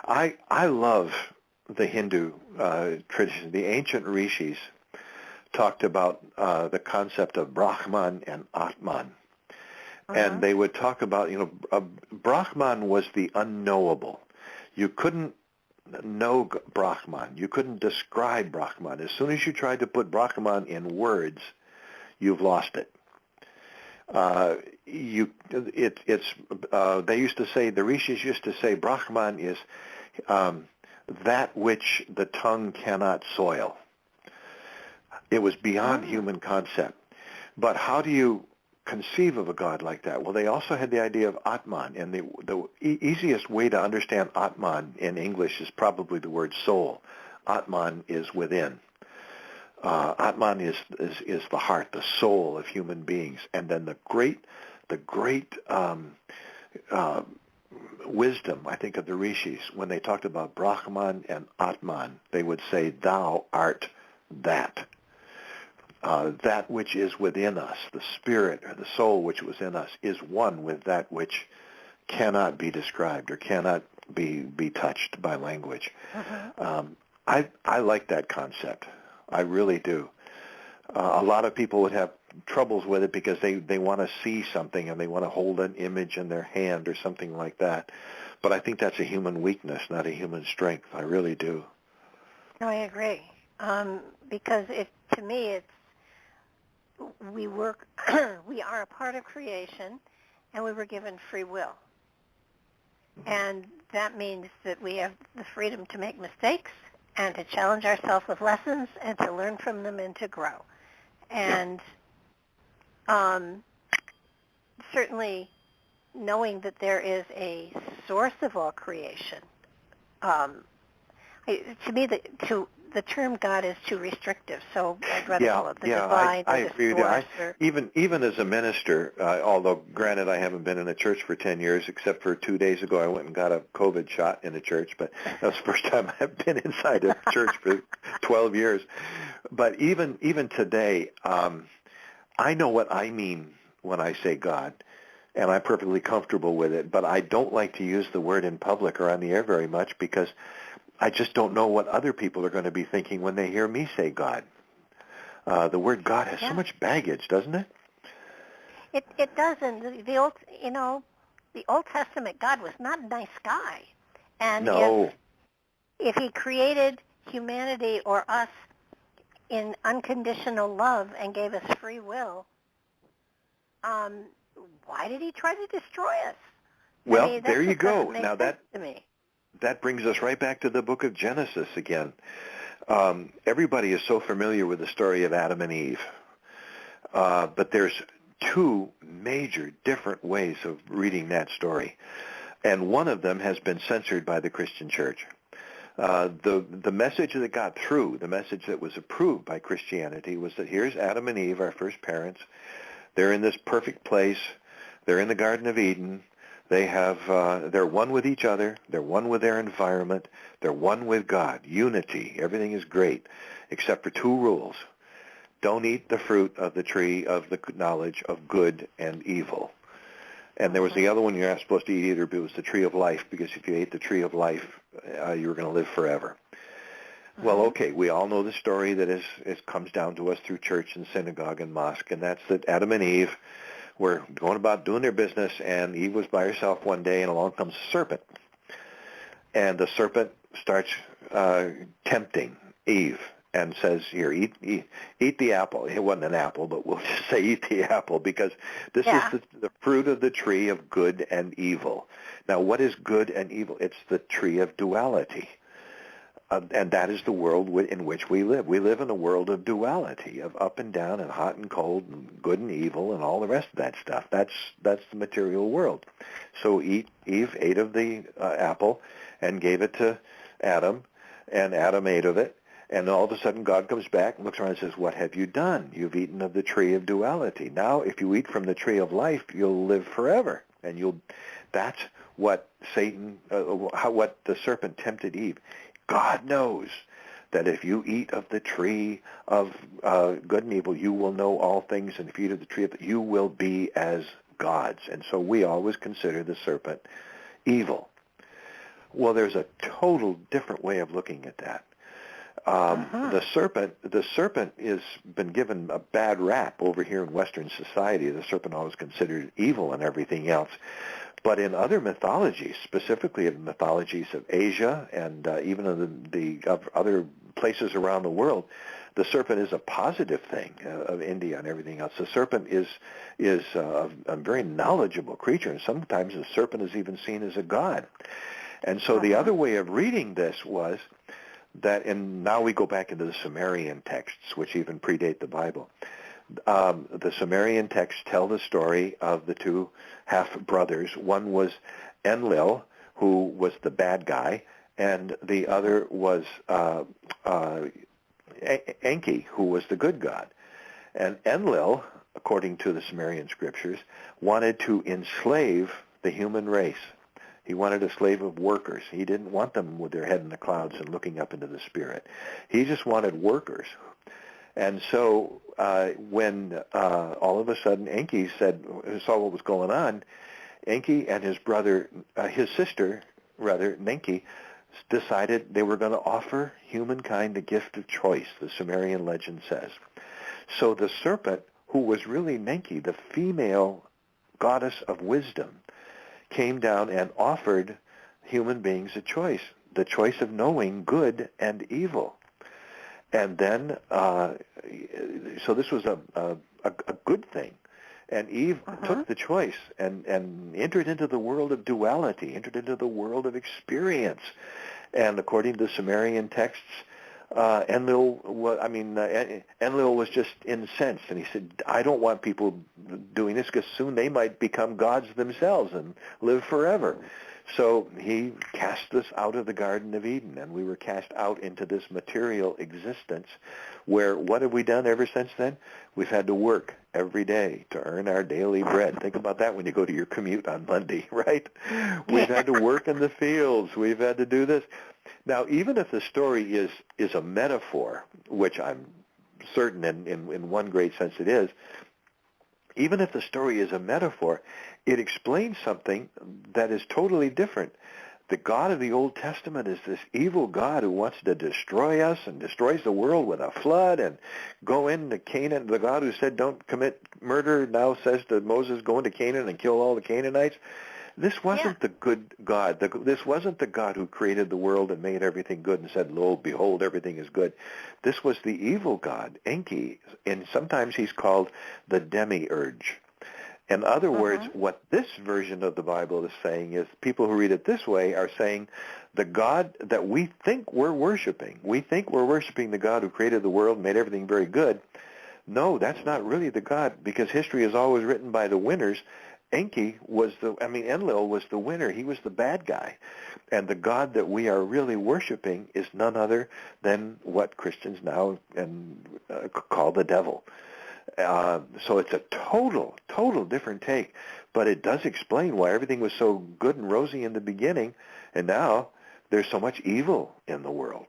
C: I love the Hindu tradition. The ancient rishis talked about the concept of Brahman and Atman. And they would talk about, Brahman was the unknowable. You couldn't know Brahman. You couldn't describe Brahman. As soon as you tried to put Brahman in words, you've lost it. They used to say, the rishis used to say, Brahman is that which the tongue cannot soil. It was beyond human concept. But how do you conceive of a God like that? Well, they also had the idea of Atman, and the easiest way to understand Atman in English is probably the word soul. Atman is within. Atman is the heart, the soul of human beings, and then the great wisdom, I think, of the rishis when they talked about Brahman and Atman. They would say, "Thou art that." That which is within us, the spirit or the soul which was in us, is one with that which cannot be described or cannot be touched by language. I like that concept. I really do. A lot of people would have troubles with it because they want to see something and they want to hold an image in their hand or something like that. But I think that's a human weakness, not a human strength. I really do.
B: No, I agree. Because to me, we are a part of creation, and we were given free will. And that means that we have the freedom to make mistakes and to challenge ourselves with lessons and to learn from them and to grow. And certainly knowing that there is a source of all creation, to me, the term God is too restrictive, so I'd rather call it the divine.
C: I agree with you. Even as a minister, although granted I haven't been in a church for 10 years, except for 2 days ago I went and got a COVID shot in a church, but that was the first time I've been inside a church for 12 years. But even today, I know what I mean when I say God, and I'm perfectly comfortable with it, but I don't like to use the word in public or on the air very much because I just don't know what other people are going to be thinking when they hear me say God. The word God has so much baggage, doesn't it?
B: It doesn't. The Old Testament God was not a nice guy. And if he created humanity or us in unconditional love and gave us free will, why did he try to destroy us?
C: Well, there you go. Now
B: that
C: brings us right back to the book of Genesis again. Everybody is so familiar with the story of Adam and Eve, but there's two major different ways of reading that story, and one of them has been censored by the Christian Church. The message that got through, the message that was approved by Christianity, was that here's Adam and Eve, our first parents. They're in this perfect place. They're in the Garden of Eden. They're one with each other. They're one with their environment. They're one with God. Unity. Everything is great, except for two rules. Don't eat the fruit of the tree of the knowledge of good and evil. And there was the other one you're not supposed to eat either, but it was the tree of life, because if you ate the tree of life, you were going to live forever. Well, okay, we all know the story that comes down to us through church and synagogue and mosque, and that's that Adam and Eve were going about doing their business, and Eve was by herself one day, and along comes a serpent. And the serpent starts tempting Eve, and says, here, eat the apple. It wasn't an apple, but we'll just say eat the apple, because this is the fruit of the tree of good and evil. Now, what is good and evil? It's the tree of duality. And that is the world in which we live. We live in a world of duality, of up and down and hot and cold and good and evil and all the rest of that stuff. That's the material world. So Eve ate of the apple and gave it to Adam, and Adam ate of it. And all of a sudden God comes back and looks around and says, what have you done? You've eaten of the tree of duality. Now, if you eat from the tree of life, you'll live forever. And that's what what the serpent tempted Eve. God knows that if you eat of the tree of good and evil, you will know all things, and if you eat of the tree of you will be as gods. And so we always consider the serpent evil. Well, there's a total different way of looking at that. The serpent has been given a bad rap over here in Western society. The serpent always considered evil and everything else. But in other mythologies, specifically in mythologies of Asia and even in the other places around the world, the serpent is a positive thing, of India and everything else. The serpent is a very knowledgeable creature, and sometimes the serpent is even seen as a god. And so the other way of reading this was that, and now we go back into the Sumerian texts, which even predate the Bible. The Sumerian texts tell the story of the two half-brothers. One was Enlil, who was the bad guy, and the other was Enki, who was the good god. And Enlil, according to the Sumerian scriptures, wanted to enslave the human race. He wanted a slave of workers. He didn't want them with their head in the clouds and looking up into the spirit. He just wanted workers. And so when all of a sudden Enki saw what was going on, Enki and his sister, Nenki, decided they were going to offer humankind the gift of choice, the Sumerian legend says. So the serpent, who was really Nenki, the female goddess of wisdom, came down and offered human beings a choice, the choice of knowing good and evil. And then, so this was a good thing. And Eve took the choice and entered into the world of duality, entered into the world of experience. And according to the Sumerian texts, Enlil was just incensed, and he said, I don't want people doing this, because soon they might become gods themselves and live forever. So he cast us out of the Garden of Eden, and we were cast out into this material existence where, what have we done ever since then? We've had to work every day to earn our daily bread. Think about that when you go to your commute on Monday, right? We've had to work in the fields. We've had to do this. Now, even if the story is a metaphor, which I'm certain in one great sense it is, even if the story is a metaphor, it explains something that is totally different. The God of the Old Testament is this evil God who wants to destroy us and destroys the world with a flood and go into Canaan. The God who said don't commit murder now says to Moses, go into Canaan and kill all the Canaanites. This wasn't the good God. This wasn't the God who created the world and made everything good and said, lo, behold, everything is good. This was the evil God, Enki, and sometimes he's called the demiurge. In other words, what this version of the Bible is saying is, people who read it this way are saying the God that we think we're worshiping the God who created the world and made everything very good. No, that's not really the God, because history is always written by the winners. Enlil was the winner. He was the bad guy. And the God that we are really worshiping is none other than what Christians now call the devil. So it's a total different take. But it does explain why everything was so good and rosy in the beginning, and now there's so much evil in the world.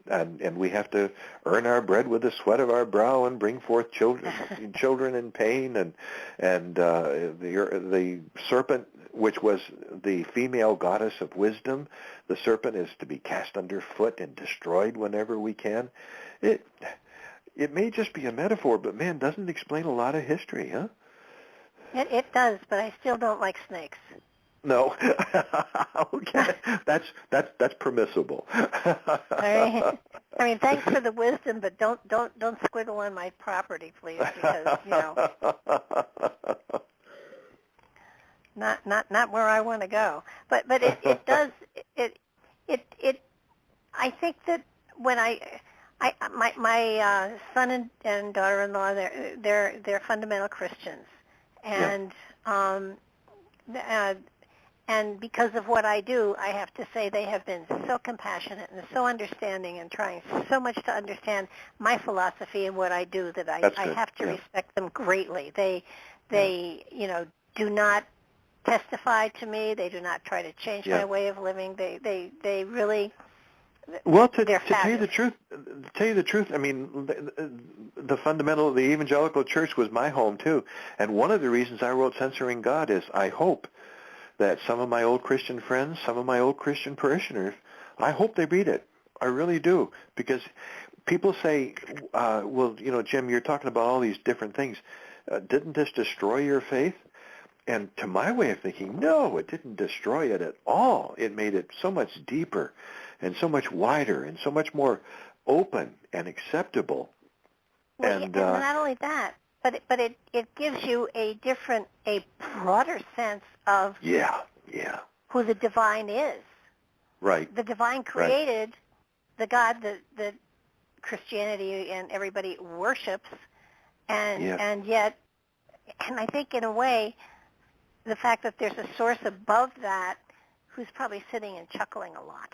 C: And we have to earn our bread with the sweat of our brow and bring forth children in pain. And the serpent, which was the female goddess of wisdom, the serpent is to be cast underfoot and destroyed whenever we can. It may just be a metaphor, but man, doesn't it explain a lot of history, huh?
B: It does, but I still don't like snakes.
C: No. Okay. That's permissible.
B: I mean, thanks for the wisdom, but don't squiggle on my property, please, because not where I want to go. But it does it. I think that when my son and daughter-in-law, they're fundamental Christians, and and because of what I do, I have to say they have been so compassionate and so understanding and trying so much to understand my philosophy and what I do that I have to respect them greatly. They do not testify to me. They do not try to change my way of living. They really.
C: Well, to tell you the truth, I mean, the fundamental, the evangelical church was my home too, and one of the reasons I wrote Censoring God is I hope that some of my old Christian friends, some of my old Christian parishioners, I hope they read it. I really do, because people say, well, Jim, you're talking about all these different things. Didn't this destroy your faith? And to my way of thinking, no, it didn't destroy it at all. It made it so much deeper and so much wider and so much more open and acceptable.
B: Well, and not only that, but it gives you a broader sense of who the divine is.
C: Right.
B: The divine created the God that Christianity and everybody worships, and yet, and I think in a way, the fact that there's a source above that who's probably sitting and chuckling a lot.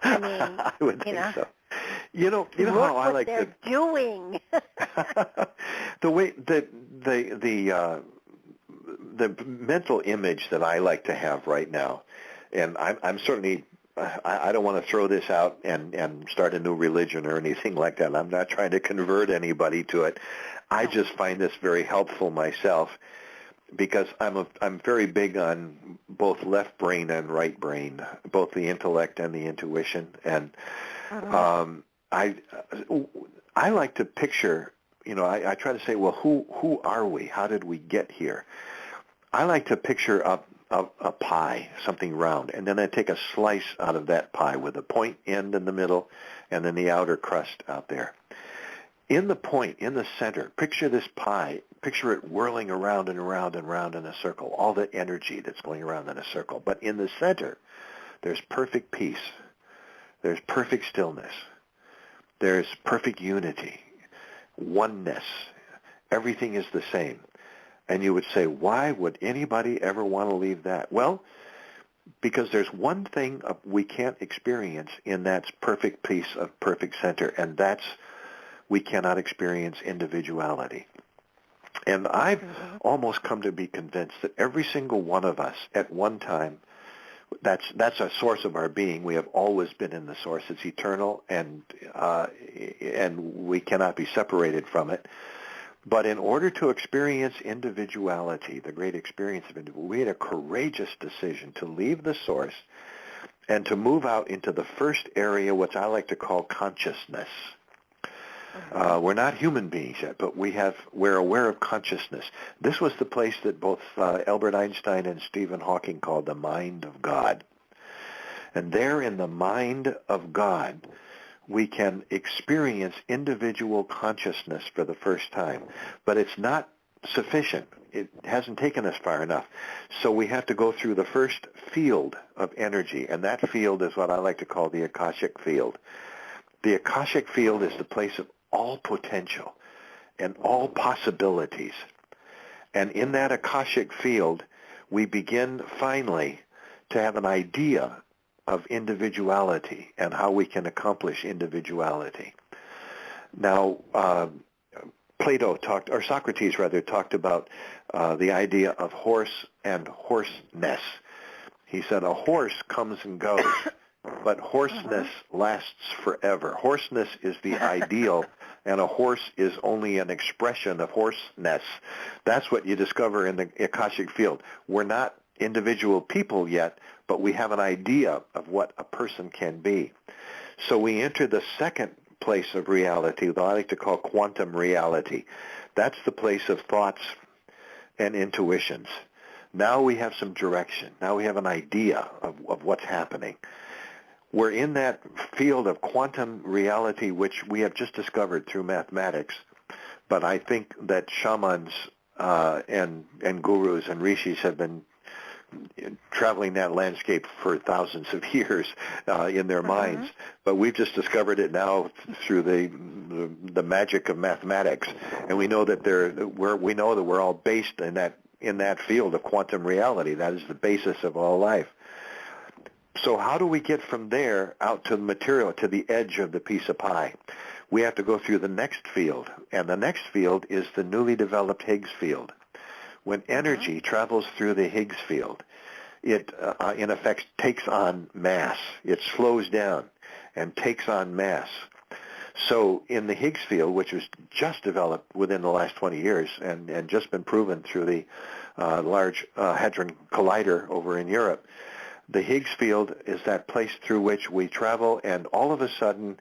B: I mean,
C: I would think so. You know
B: look
C: how I
B: what
C: like
B: they're doing.
C: The way the mental image that I like to have right now, and I'm certainly I don't want to throw this out and start a new religion or anything like that. I'm not trying to convert anybody to it. I just find this very helpful myself, because I'm very big on both left brain and right brain, both the intellect and the intuition, and I like to picture, I try to say, well, who are we? How did we get here? I like to picture a pie, something round, and then I take a slice out of that pie with a point end in the middle, and then the outer crust out there. In the point, in the center, picture this pie, picture it whirling around and around and around in a circle, all the energy that's going around in a circle. But in the center, there's perfect peace. There's perfect stillness. There's perfect unity, oneness. Everything is the same. And you would say, why would anybody ever want to leave that? Well, because there's one thing we can't experience in that perfect peace of perfect center, and that's we cannot experience individuality. And I've almost come to be convinced that every single one of us at one time, that's a source of our being. We have always been in the source. It's eternal, and we cannot be separated from it. But in order to experience individuality, the great experience of individuality, we had a courageous decision to leave the source and to move out into the first area, which I like to call consciousness. We're not human beings yet, but we're aware of consciousness. This was the place that both Albert Einstein and Stephen Hawking called the mind of God. And there in the mind of God, we can experience individual consciousness for the first time. But it's not sufficient. It hasn't taken us far enough. So we have to go through the first field of energy, and that field is what I like to call the Akashic field. The Akashic field is the place of all potential and all possibilities. And in that Akashic field, we begin finally to have an idea of individuality and how we can accomplish individuality. Now, Socrates talked about the idea of horse and horseness. He said a horse comes and goes, but horseness lasts forever. Horseness is the ideal, and a horse is only an expression of horseness. That's what you discover in the Akashic field. We're not individual people yet, but we have an idea of what a person can be. So we enter the second place of reality, that I like to call quantum reality. That's the place of thoughts and intuitions. Now we have some direction. Now we have an idea of what's happening. We're in that field of quantum reality, which we have just discovered through mathematics. But I think that shamans and gurus and rishis have been traveling that landscape for thousands of years in their minds. But we've just discovered it now through the magic of mathematics, and we know that we're all based in that field of quantum reality. That is the basis of all life. So how do we get from there out to the material, to the edge of the piece of pie? We have to go through the next field, and the next field is the newly developed Higgs field. When energy travels through the Higgs field, it in effect takes on mass. It slows down and takes on mass. So in the Higgs field, which was just developed within the last 20 years and just been proven through the Large Hadron Collider over in Europe, the Higgs field is that place through which we travel, and all of a sudden,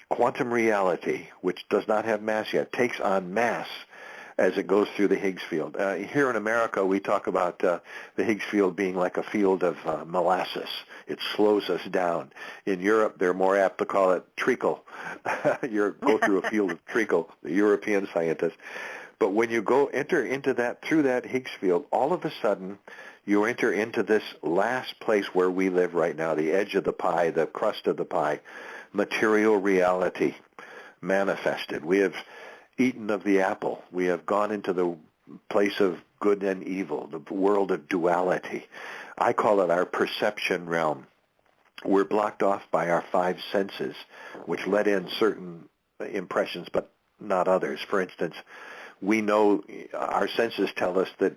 C: quantum reality, which does not have mass yet, takes on mass as it goes through the Higgs field. Here in America, we talk about the Higgs field being like a field of molasses. It slows us down. In Europe, they're more apt to call it treacle. You go through a field of treacle, the European scientists. But when you enter into that, through that Higgs field, all of a sudden, you enter into this last place where we live right now, the edge of the pie, the crust of the pie, material reality manifested. We have eaten of the apple. We have gone into the place of good and evil, the world of duality. I call it our perception realm. We're blocked off by our five senses, which let in certain impressions, but not others. For instance, we know our senses tell us that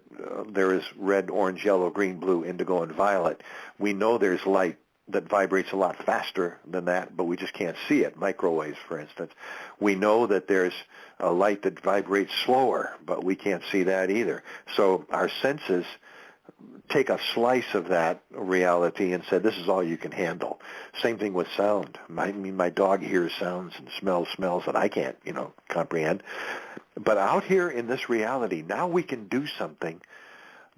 C: there is red, orange, yellow, green, blue, indigo, and violet. We know there's light that vibrates a lot faster than that, but we just can't see it. Microwaves, for instance. We know that there's a light that vibrates slower, but we can't see that either. So our senses take a slice of that reality and say, this is all you can handle. Same thing with sound. My dog hears sounds and smells that I can't, comprehend. But out here in this reality, now we can do something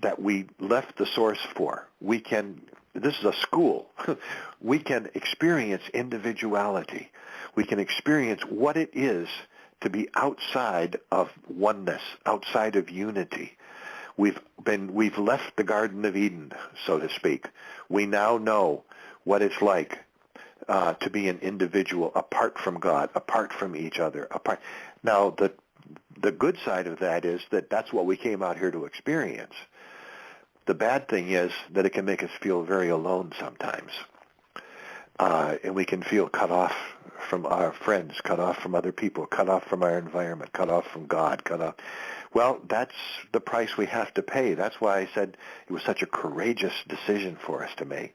C: that we left the source for. This is a school. We can experience individuality. We can experience what it is to be outside of oneness, outside of unity. We've left the Garden of Eden, so to speak. We now know what it's like to be an individual apart from God, apart from each other. Now, the good side of that is that that's what we came out here to experience. The bad thing is that it can make us feel very alone sometimes. And we can feel cut off from our friends, cut off from other people, cut off from our environment, cut off from God, cut off. Well, that's the price we have to pay. That's why I said it was such a courageous decision for us to make.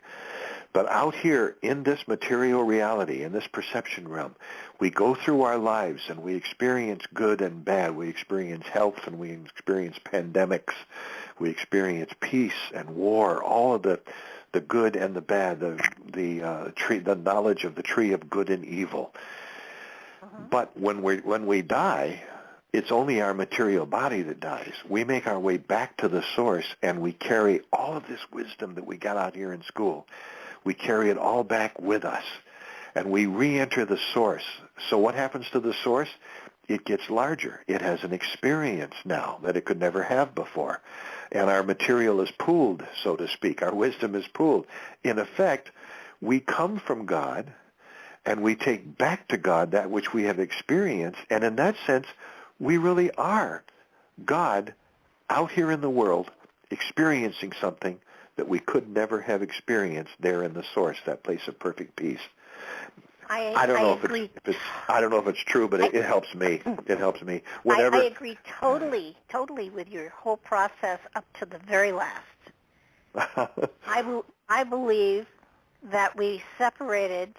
C: But out here in this material reality, in this perception realm, we go through our lives and we experience good and bad. We experience health and we experience pandemics. We experience peace and war, all of the good and the bad, the knowledge of the tree of good and evil. But when we die, it's only our material body that dies. We make our way back to the source, and we carry all of this wisdom that we got out here in school. We carry it all back with us, and we re-enter the source. So what happens to the source? It gets larger. It has an experience now that it could never have before. And our material is pooled, so to speak. Our wisdom is pooled. In effect, we come from God, and we take back to God that which we have experienced. And in that sense, we really are God out here in the world experiencing something that we could never have experienced there in the source, that place of perfect peace. I don't know if it's true, but it helps me. It helps me.
B: I agree totally with your whole process up to the very last. I believe that we separated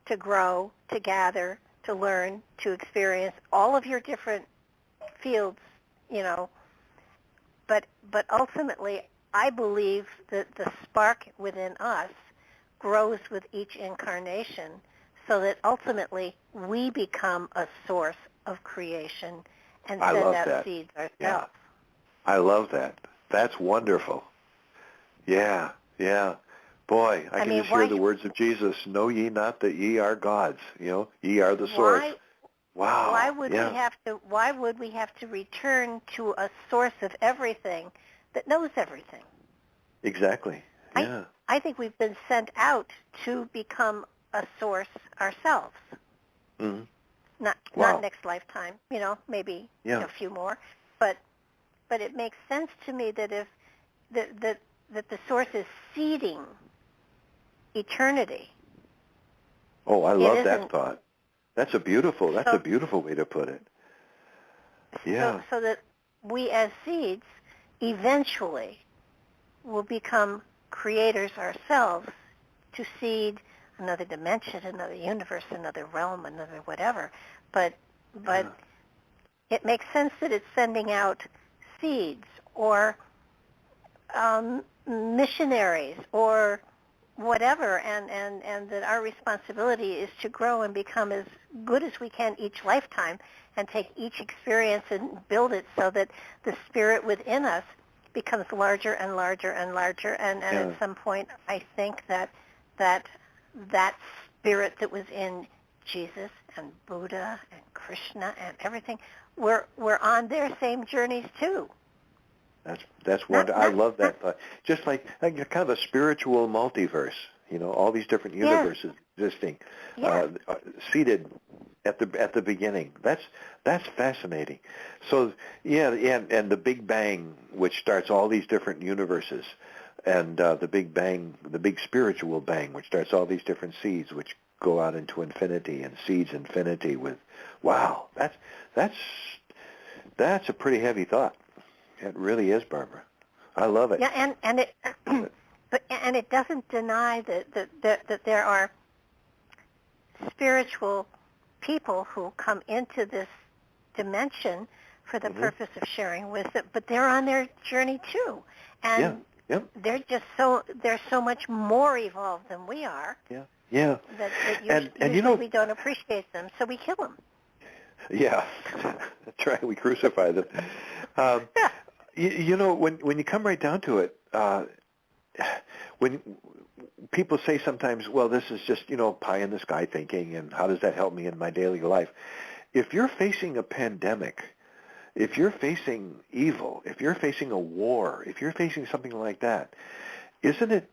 B: to grow, to gather, to learn, to experience all of your different fields, but ultimately I believe that the spark within us grows with each incarnation, so that ultimately we become a source of creation and send out seeds ourselves.
C: Yeah. I love that. That's wonderful. Yeah, yeah. Boy, I can just hear the words of Jesus, know ye not that ye are gods, ye are the source. Wow.
B: Why would we have to return to a source of everything that knows everything?
C: Exactly. Yeah.
B: I think we've been sent out to become a source ourselves.
C: Mm-hmm.
B: Not next lifetime, maybe a few more, but it makes sense to me that if that the source is seeding eternity.
C: Oh, I love that thought. That's a beautiful way to put it. Yeah.
B: So that we as seeds eventually will become creators ourselves to seed another dimension, another universe, another realm, another whatever. But it makes sense that it's sending out seeds or missionaries or whatever, and that our responsibility is to grow and become as good as we can each lifetime and take each experience and build it so that the spirit within us becomes larger and larger and larger, and at some point I think that spirit that was in Jesus and Buddha and Krishna and everything, we're on their same journeys too.
C: That's wonderful. I love that thought. Just like kind of a spiritual multiverse, all these different universes existing, seated at the beginning. That's fascinating. So and the Big Bang, which starts all these different universes, and the Big Bang, the big spiritual bang, which starts all these different seeds, which go out into infinity and seeds infinity. That's a pretty heavy thought. It really is, Barbara. I love it.
B: Yeah, and it and it doesn't deny that there are spiritual people who come into this dimension for the purpose of sharing wisdom, but they're on their journey too, and they're so much more evolved than we are.
C: Yeah.
B: That usually we don't appreciate them, so we kill them.
C: Yeah, that's right. We crucify them. When you come right down to it, when people say sometimes, well, this is just, pie in the sky thinking, and how does that help me in my daily life? If you're facing a pandemic, if you're facing evil, if you're facing a war, if you're facing something like that, isn't it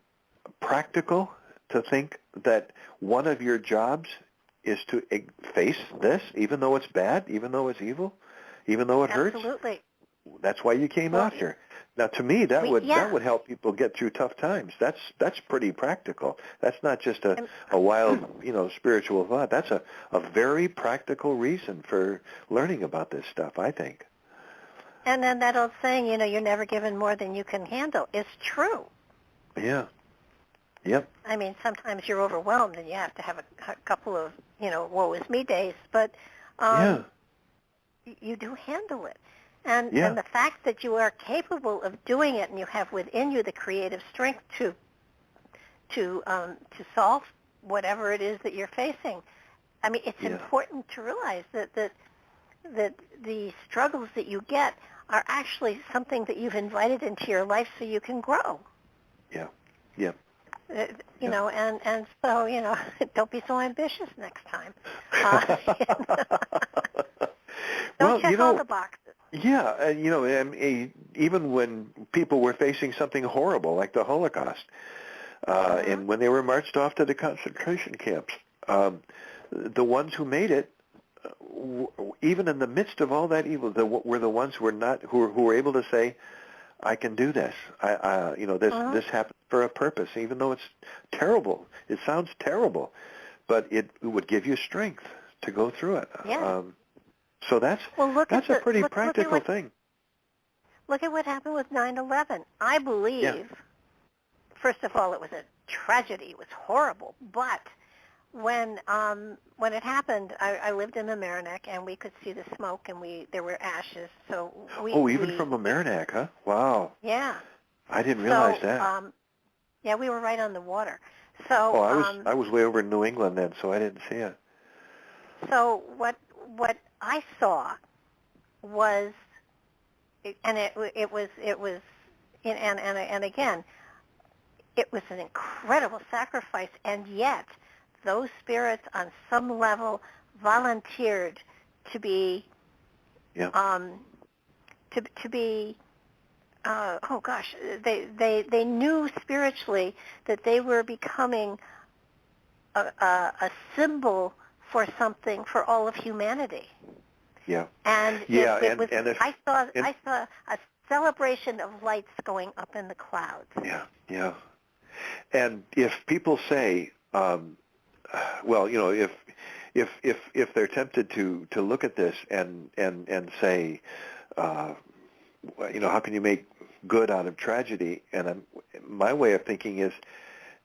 C: practical to think that one of your jobs is to face this, even though it's bad, even though it's evil, even though it hurts?
B: Absolutely.
C: That's why you came out here. Now, to me, that would help people get through tough times. That's pretty practical. That's not just a wild, spiritual thought. That's a very practical reason for learning about this stuff, I think.
B: And then that old saying, you're never given more than you can handle, is true.
C: Yeah. Yep.
B: I mean, sometimes you're overwhelmed and you have to have a couple of, woe is me days, but you do handle it. And the fact that you are capable of doing it and you have within you the creative strength to solve whatever it is that you're facing. I mean, it's important to realize that the struggles that you get are actually something that you've invited into your life so you can grow.
C: Yeah. Yeah.
B: And so, don't be so ambitious next time. Don't check all the boxes.
C: Yeah, and even when people were facing something horrible like the Holocaust, and when they were marched off to the concentration camps, the ones who made it, even in the midst of all that evil, were the ones who were able to say, "I can do this. This happened for a purpose, even though it's terrible. It sounds terrible, but it would give you strength to go through it."
B: Yeah.
C: So that's a pretty practical thing.
B: Look at what happened with 9/11. I believe, first of all, it was a tragedy. It was horrible. But when it happened, I lived in Mamaroneck, and we could see the smoke, and there were ashes. So
C: even from Mamaroneck, huh? Wow.
B: Yeah.
C: I didn't realize that.
B: Yeah, we were right on the water. So
C: I was way over in New England then, so I didn't see it.
B: So what I saw was, and it was and again, it was an incredible sacrifice, and yet those spirits on some level volunteered to be, they knew spiritually that they were becoming a symbol for something for all of humanity.
C: Yeah.
B: And
C: yeah,
B: I saw a celebration of lights going up in the clouds.
C: Yeah, yeah. And if people say, well, you know, if they're tempted to look at this and say, you know, how can you make good out of tragedy? And my way of thinking is,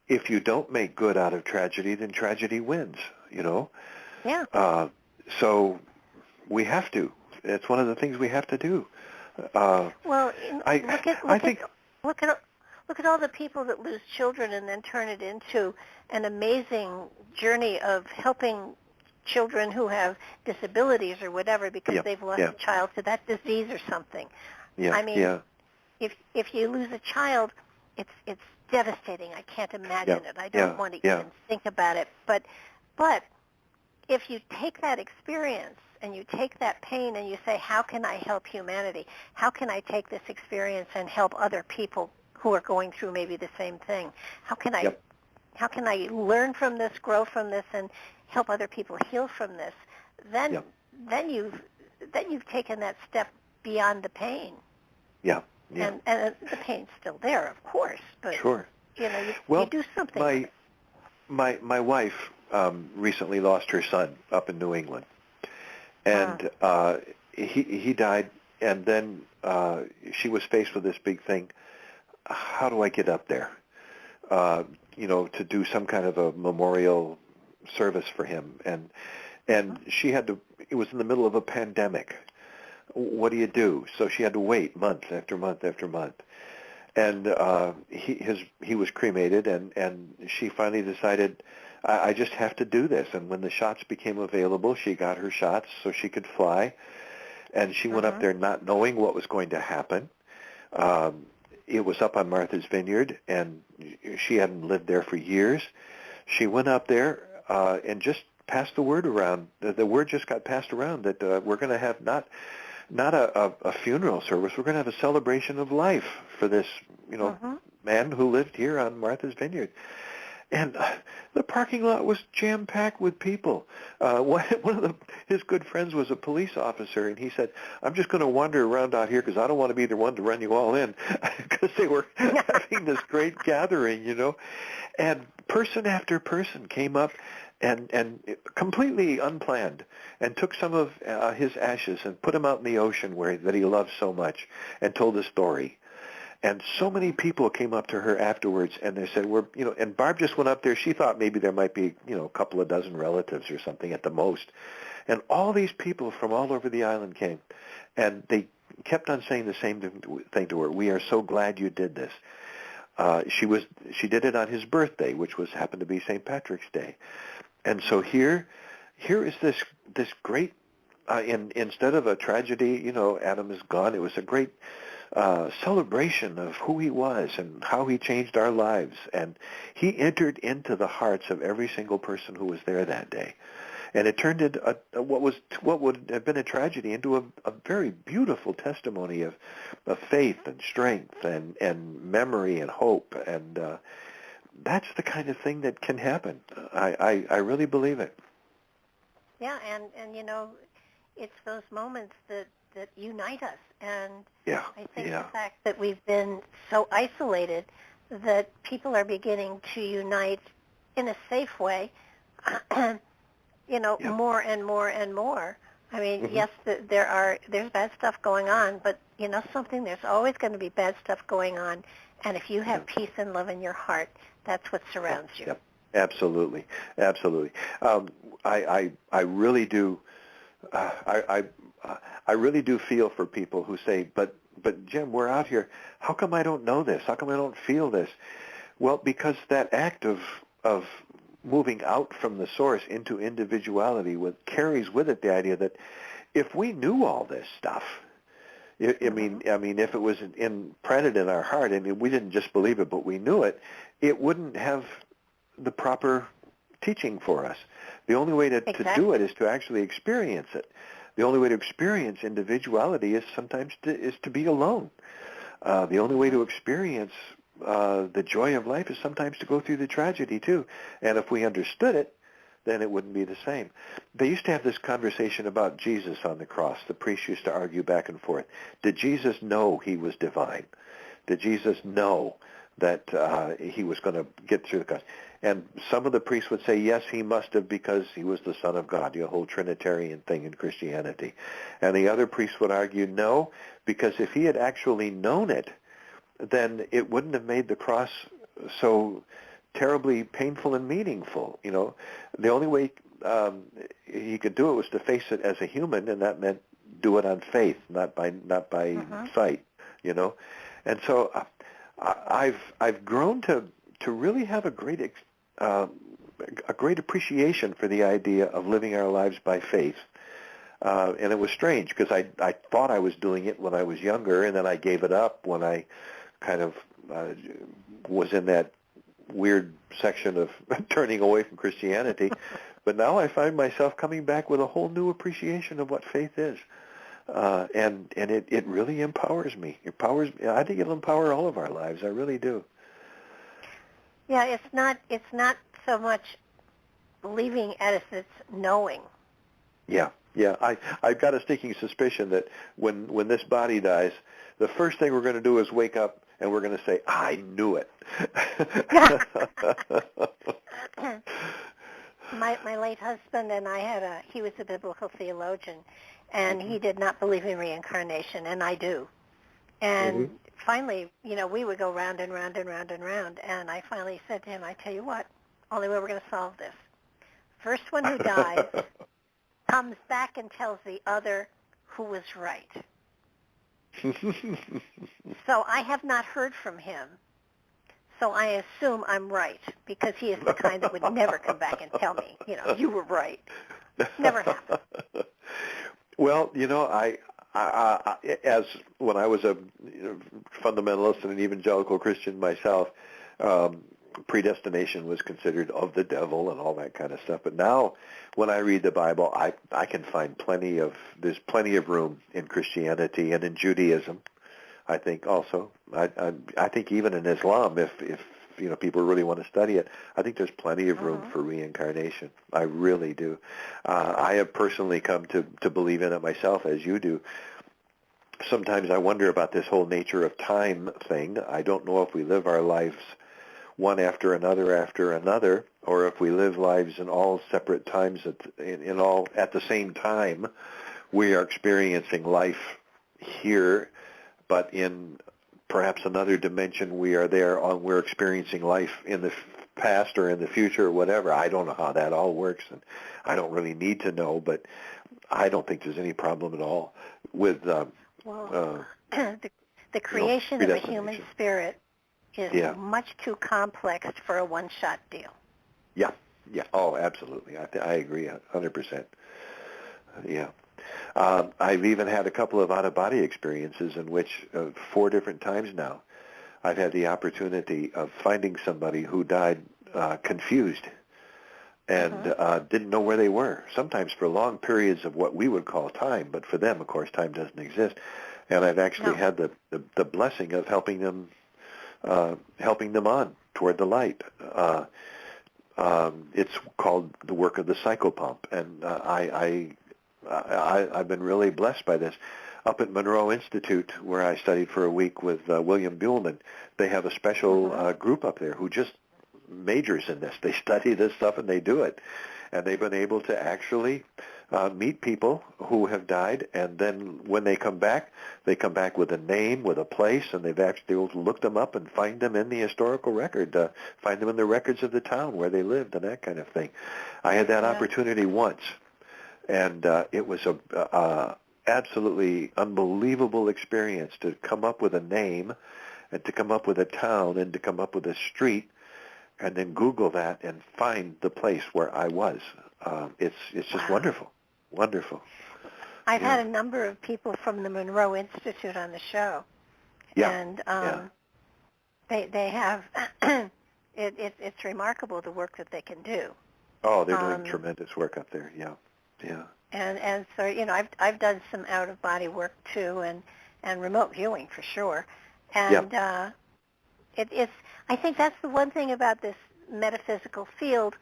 C: if you don't make good out of tragedy, then tragedy wins, you know?
B: Yeah.
C: So we have to. It's one of the things we have to do.
B: Well, look at all the people that lose children and then turn it into an amazing journey of helping children who have disabilities or whatever because they've lost a child to that disease or something.
C: Yeah.
B: I mean, if you lose a child, it's devastating. I can't imagine it. I don't want to even think about it. But if you take that experience and you take that pain and you say, how can I help humanity? How can I take this experience and help other people who are going through maybe the same thing? How can I learn from this, grow from this, and help other people heal from this? Then you've taken that step beyond the pain.
C: Yeah.
B: And the pain's still there, of course, but
C: sure.
B: You know, you do something.
C: My wife recently lost her son up in New England, and he died, and then she was faced with this big thing. How do I get up there? You know, to do some kind of a memorial service for him, and she had to. It was in the middle of a pandemic. What do you do? So she had to wait month after month after month. And he was cremated, and she finally decided, I just have to do this. And when the shots became available, she got her shots so she could fly. And she went up there not knowing what was going to happen. It was up on Martha's Vineyard, and she hadn't lived there for years. She went up there and just passed the word around. The word just got passed around that we're going to have not a funeral service. We're going to have a celebration of life for this, you know, man who lived here on Martha's Vineyard. And the parking lot was jam-packed with people. One of his good friends was a police officer, and he said, I'm just going to wander around out here because I don't want to be the one to run you all in, because they were having this great gathering, you know. And person after person came up and completely unplanned, and took some of his ashes and put them out in the ocean that he loved so much, and told the story. And so many people came up to her afterwards, and they said, and Barb just went up there. She thought maybe there might be, a couple of dozen relatives or something at the most. And all these people from all over the island came, and they kept on saying the same thing to her. We are so glad you did this. She did it on his birthday, which happened to be St. Patrick's Day. And so here is this great, instead of a tragedy, Adam is gone. It was a great celebration of who he was and how he changed our lives. And he entered into the hearts of every single person who was there that day. And it turned into what would have been a tragedy into a very beautiful testimony of faith and strength and memory and hope. And that's the kind of thing that can happen. I really believe it.
B: Yeah, and it's those moments that unite us. And I think the fact that we've been so isolated that people are beginning to unite in a safe way, more and more and more. I mean, yes, there's bad stuff going on, but there's always going to be bad stuff going on. And if you have peace and love in your heart, that's what surrounds you.
C: Yep. Absolutely. I really do. I really do feel for people who say, but Jim, we're out here. How come I don't know this? How come I don't feel this? Well, because that act of moving out from the source into individuality carries with it the idea that if we knew all this stuff, I mean, if it was imprinted in our heart, and we didn't just believe it, but we knew it, it wouldn't have the proper teaching for us. The only way to do it is to actually experience it. The only way to experience individuality is sometimes to be alone. The only way to experience the joy of life is sometimes to go through the tragedy too. And if we understood it, then it wouldn't be the same. They used to have this conversation about Jesus on the cross. The priests used to argue back and forth. Did Jesus know he was divine? Did Jesus know that he was going to get through the cross? And some of the priests would say, yes, he must have, because he was the Son of God, the whole Trinitarian thing in Christianity. And the other priests would argue, no, because if he had actually known it, then it wouldn't have made the cross so terribly painful and meaningful. You know, the only way he could do it was to face it as a human, and that meant do it on faith, not by sight. You know, and so I've grown to really have a great appreciation for the idea of living our lives by faith. And it was strange because I thought I was doing it when I was younger, and then I gave it up when I kind of was in that weird section of turning away from Christianity. But now I find myself coming back with a whole new appreciation of what faith is. And it really empowers me. I think it'll empower all of our lives. I really do.
B: Yeah, it's not so much believing as it's knowing.
C: Yeah. I've got a sneaking suspicion that when this body dies, the first thing we're going to do is wake up and we're going to say, I knew it.
B: My late husband and I he was a biblical theologian, and he did not believe in reincarnation, and I do. And finally, we would go round and round and round and round, and I finally said to him, I tell you what, only way we're going to solve this. First one who dies comes back and tells the other who was right. So I have not heard from him, so I assume I'm right, because he is the kind that would never come back and tell me, you were right. Never happened.
C: Well, I as when I was a fundamentalist and an evangelical Christian myself, predestination was considered of the devil and all that kind of stuff. But now, when I read the Bible, I can find there's plenty of room in Christianity and in Judaism. I think also, I think even in Islam, if people really want to study it, I think there's plenty of room for reincarnation. I really do. I have personally come to believe in it myself, as you do. Sometimes I wonder about this whole nature of time thing. I don't know if we live our lives one after another, or if we live lives in all separate times in all at the same time. We are experiencing life here, but in perhaps another dimension we're experiencing life in the past or in the future or whatever. I don't know how that all works, and I don't really need to know, but I don't think there's any problem at all with
B: the creation of a human spirit is much too complex for a one-shot deal.
C: Yeah. Oh, absolutely. I agree 100%. Yeah. I've even had a couple of out-of-body experiences in which 4 different times now I've had the opportunity of finding somebody who died confused and didn't know where they were, sometimes for long periods of what we would call time, but for them, of course, time doesn't exist. And I've actually had the blessing of helping them on toward the light. It's called the work of the psychopump, and I've been really blessed by this. Up at Monroe Institute, where I studied for a week with William Buhlman, they have a special group up there who just majors in this. They study this stuff and they do it. And they've been able to actually meet people who have died, and then when they come back with a name, with a place, and they've actually been able to look them up and find them in the historical record, find them in the records of the town where they lived and that kind of thing. I had that opportunity once, and it was a absolutely unbelievable experience to come up with a name and to come up with a town and to come up with a street and then Google that and find the place where I was. It's just wonderful. Wonderful.
B: I've had a number of people from the Monroe Institute on the show, and they have. It's remarkable the work that they can do.
C: Oh, they're doing tremendous work up there. Yeah.
B: And so I've done some out of body work too, and remote viewing for sure. And it's I think that's the one thing about this metaphysical field.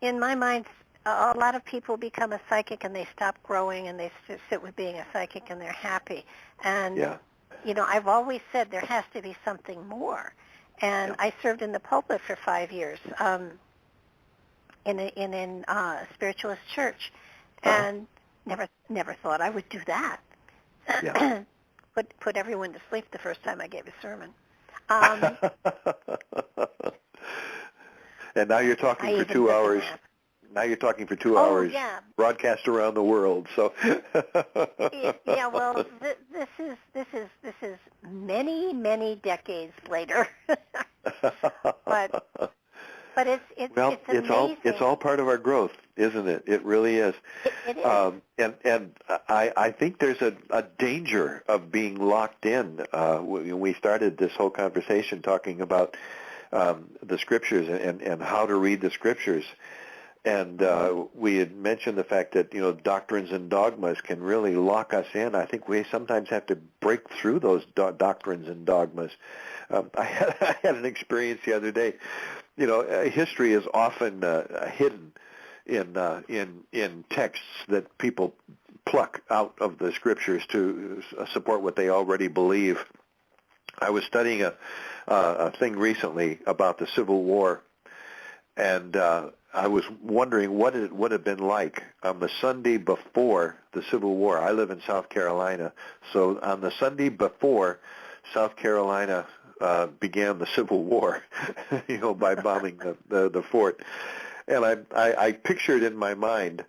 B: In my mind, a lot of people become a psychic and they stop growing and they sit with being a psychic and they're happy. And I've always said there has to be something more. And I served in the pulpit for 5 years in a spiritualist church, and never thought I would do that. Put everyone to sleep the first time I gave a sermon.
C: And now you're talking for 2 hours. Now you're talking for 2 hours, broadcast around the world. So
B: well, this is many decades later. but it's amazing.
C: It's all part of our growth, isn't it? It really is.
B: It is.
C: And I think there's a danger of being locked in. We started this whole conversation talking about the Scriptures and how to read the Scriptures. And we had mentioned the fact that, doctrines and dogmas can really lock us in. I think we sometimes have to break through those doctrines and dogmas. I had an experience the other day. History is often hidden in texts that people pluck out of the Scriptures to support what they already believe. I was studying a thing recently about the Civil War, and I was wondering what it would have been like on the Sunday before the Civil War. I live in South Carolina, so on the Sunday before South Carolina began the Civil War, by bombing the fort. And I pictured in my mind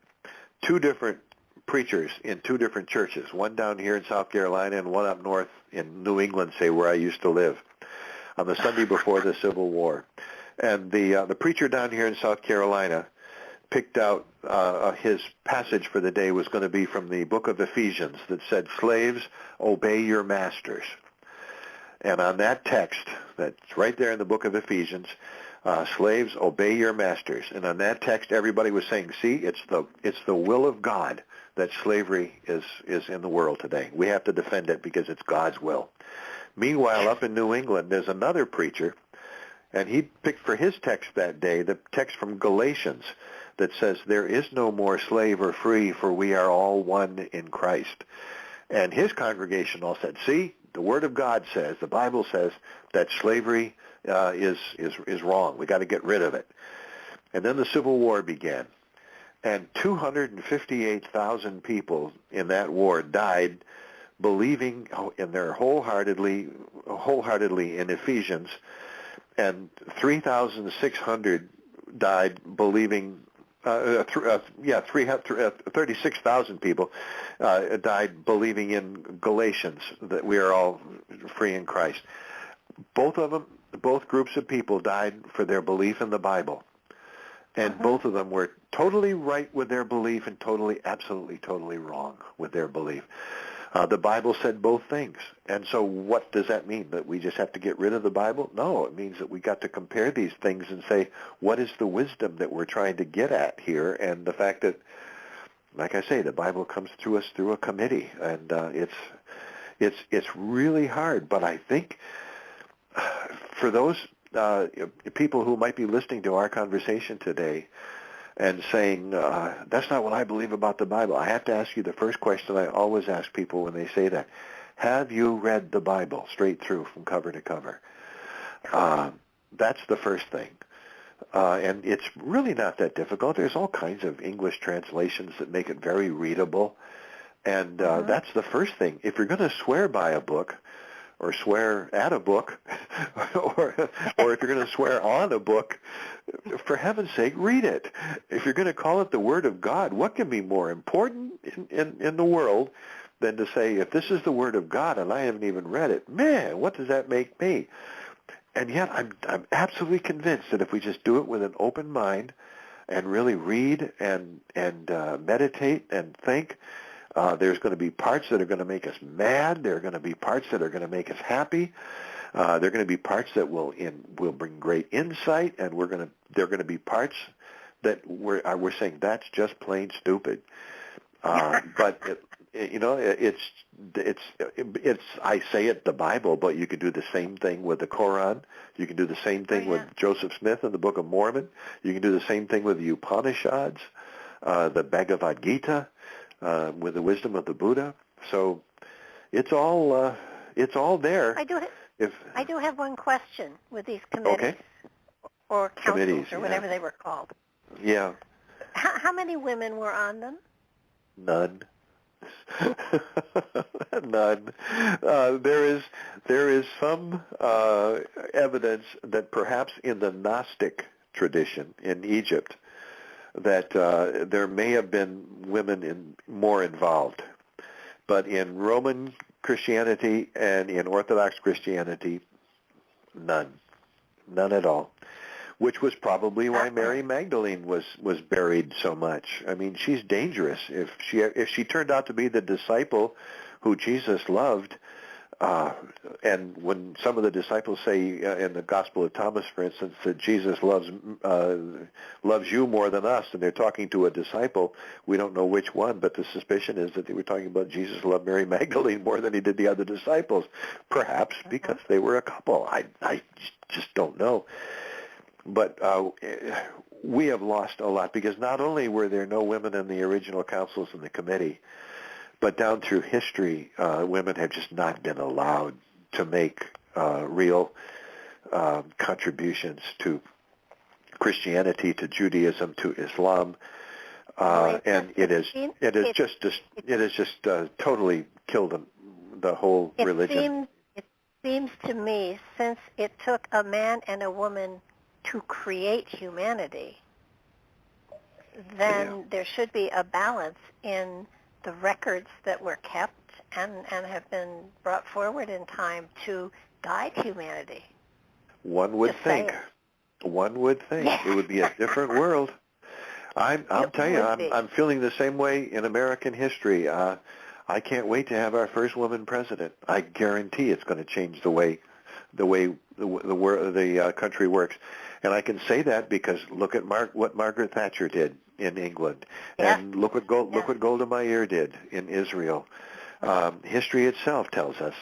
C: 2 different preachers in 2 different churches, one down here in South Carolina and one up north in New England, say, where I used to live, on the Sunday before the Civil War. And the preacher down here in South Carolina picked out his passage for the day was going to be from the Book of Ephesians that said, "Slaves, obey your masters." And on that text, that's right there in the Book of Ephesians, "Slaves, obey your masters." And on that text, everybody was saying, "See, it's the will of God that slavery is in the world today. We have to defend it because it's God's will." Meanwhile, up in New England, there's another preacher, and he picked for his text that day the text from Galatians that says, "There is no more slave or free, for we are all one in Christ." And his congregation all said, "See, the Word of God says, the Bible says that slavery is wrong. We got to get rid of it." And then the Civil War began, and 258,000 people in that war died believing in their wholeheartedly in Ephesians, and 3,600 died believing. 36,000 people died believing in Galatians, that we are all free in Christ. Both groups of people died for their belief in the Bible, and both of them were totally right with their belief and absolutely totally wrong with their belief. The Bible said both things. And so what does that mean? That we just have to get rid of the Bible? No, it means that we got to compare these things and say, what is the wisdom that we're trying to get at here? And the fact that, like I say, the Bible comes to us through a committee, and it's really hard. But I think for those people who might be listening to our conversation today and saying, that's not what I believe about the Bible, I have to ask you the first question I always ask people when they say that. Have you read the Bible straight through from cover to cover? That's the first thing. And it's really not that difficult. There's all kinds of English translations that make it very readable. And that's the first thing. If you're going to swear by a book, or swear at a book, or if you're going to swear on a book, for heaven's sake, read it. If you're going to call it the Word of God, what can be more important in the world than to say, if this is the Word of God and I haven't even read it, man, what does that make me? And yet I'm absolutely convinced that if we just do it with an open mind and really read and meditate and think, There's going to be parts that are going to make us mad. There are going to be parts that are going to make us happy. There are going to be parts that will bring great insight, and there are going to be parts that we're saying that's just plain stupid. But it's I say it the Bible, but you could do the same thing with the Quran. You can do the same thing with Joseph Smith and the Book of Mormon. You can do the same thing with the Upanishads, the Bhagavad Gita, with the wisdom of the Buddha. So it's all there.
B: I do have one question with these committees or councils or whatever they were called.
C: Yeah.
B: How many women were on them?
C: None. None. There is some evidence that perhaps in the Gnostic tradition in Egypt that there may have been women more involved, but in Roman Christianity and in Orthodox Christianity, none at all. Which was probably why Mary Magdalene was buried so much. I mean, she's dangerous. If she turned out to be the disciple who Jesus loved, and when some of the disciples say in the Gospel of Thomas, for instance, that Jesus loves you more than us, and they're talking to a disciple, we don't know which one, but the suspicion is that they were talking about Jesus loved Mary Magdalene more than he did the other disciples, perhaps because they were a couple. I just don't know. But we have lost a lot because not only were there no women in the original councils and the committee, but down through history, women have just not been allowed to make real contributions to Christianity, to Judaism, to Islam, and it has just totally killed the whole religion.
B: It seems to me, since it took a man and a woman to create humanity, then there should be a balance in the records that were kept and have been brought forward in time to guide humanity.
C: One would think. Yeah. It would be a different world. I'll tell you, I'm feeling the same way in American history. I can't wait to have our first woman president. I guarantee it's going to change the way the country works. And I can say that because look at what Margaret Thatcher did in England, and look what Golda Meir did in Israel. History itself tells us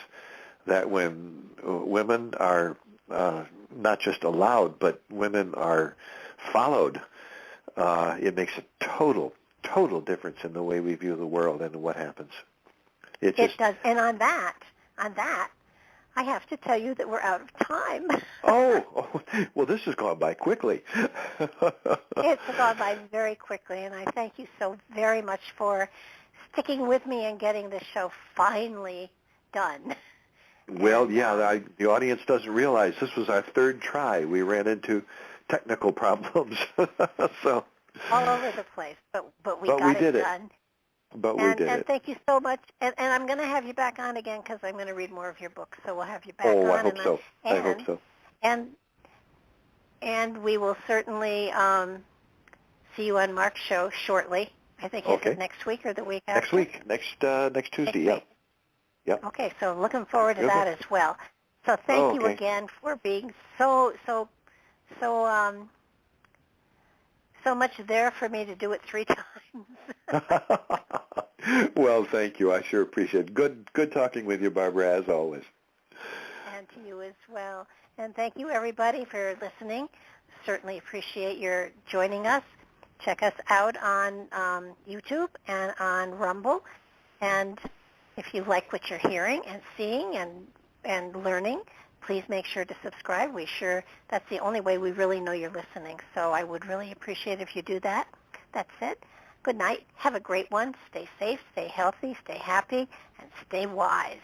C: that when women are not just allowed, but women are followed, it makes a total difference in the way we view the world and what happens. It
B: does. And on that, I have to tell you that we're out of time.
C: Oh, well, this has gone by quickly.
B: It's gone by very quickly, and I thank you so very much for sticking with me and getting the show finally done.
C: Well, the audience doesn't realize this was our third try. We ran into technical problems, so
B: all over the place, but we got it done.
C: But we did it.
B: And thank you so much. And I'm going to have you back on again because I'm going to read more of your books. So we'll have you back on.
C: I hope so. I hope so.
B: And we will certainly see you on Mark's show shortly. I think it's next week or the week after.
C: Next Tuesday. Yeah.
B: Okay, so looking forward to that as well. So thank you again for being so much there for me to do it 3 times.
C: Well, thank you. I sure appreciate it. Good talking with you, Barbara, as always.
B: And to you as well. And thank you, everybody, for listening. Certainly appreciate your joining us. Check us out on YouTube and on Rumble. And if you like what you're hearing and seeing and learning, please make sure to subscribe. That's the only way we really know you're listening. So I would really appreciate if you do that. That's it. Good night. Have a great one. Stay safe, stay healthy, stay happy, and stay wise.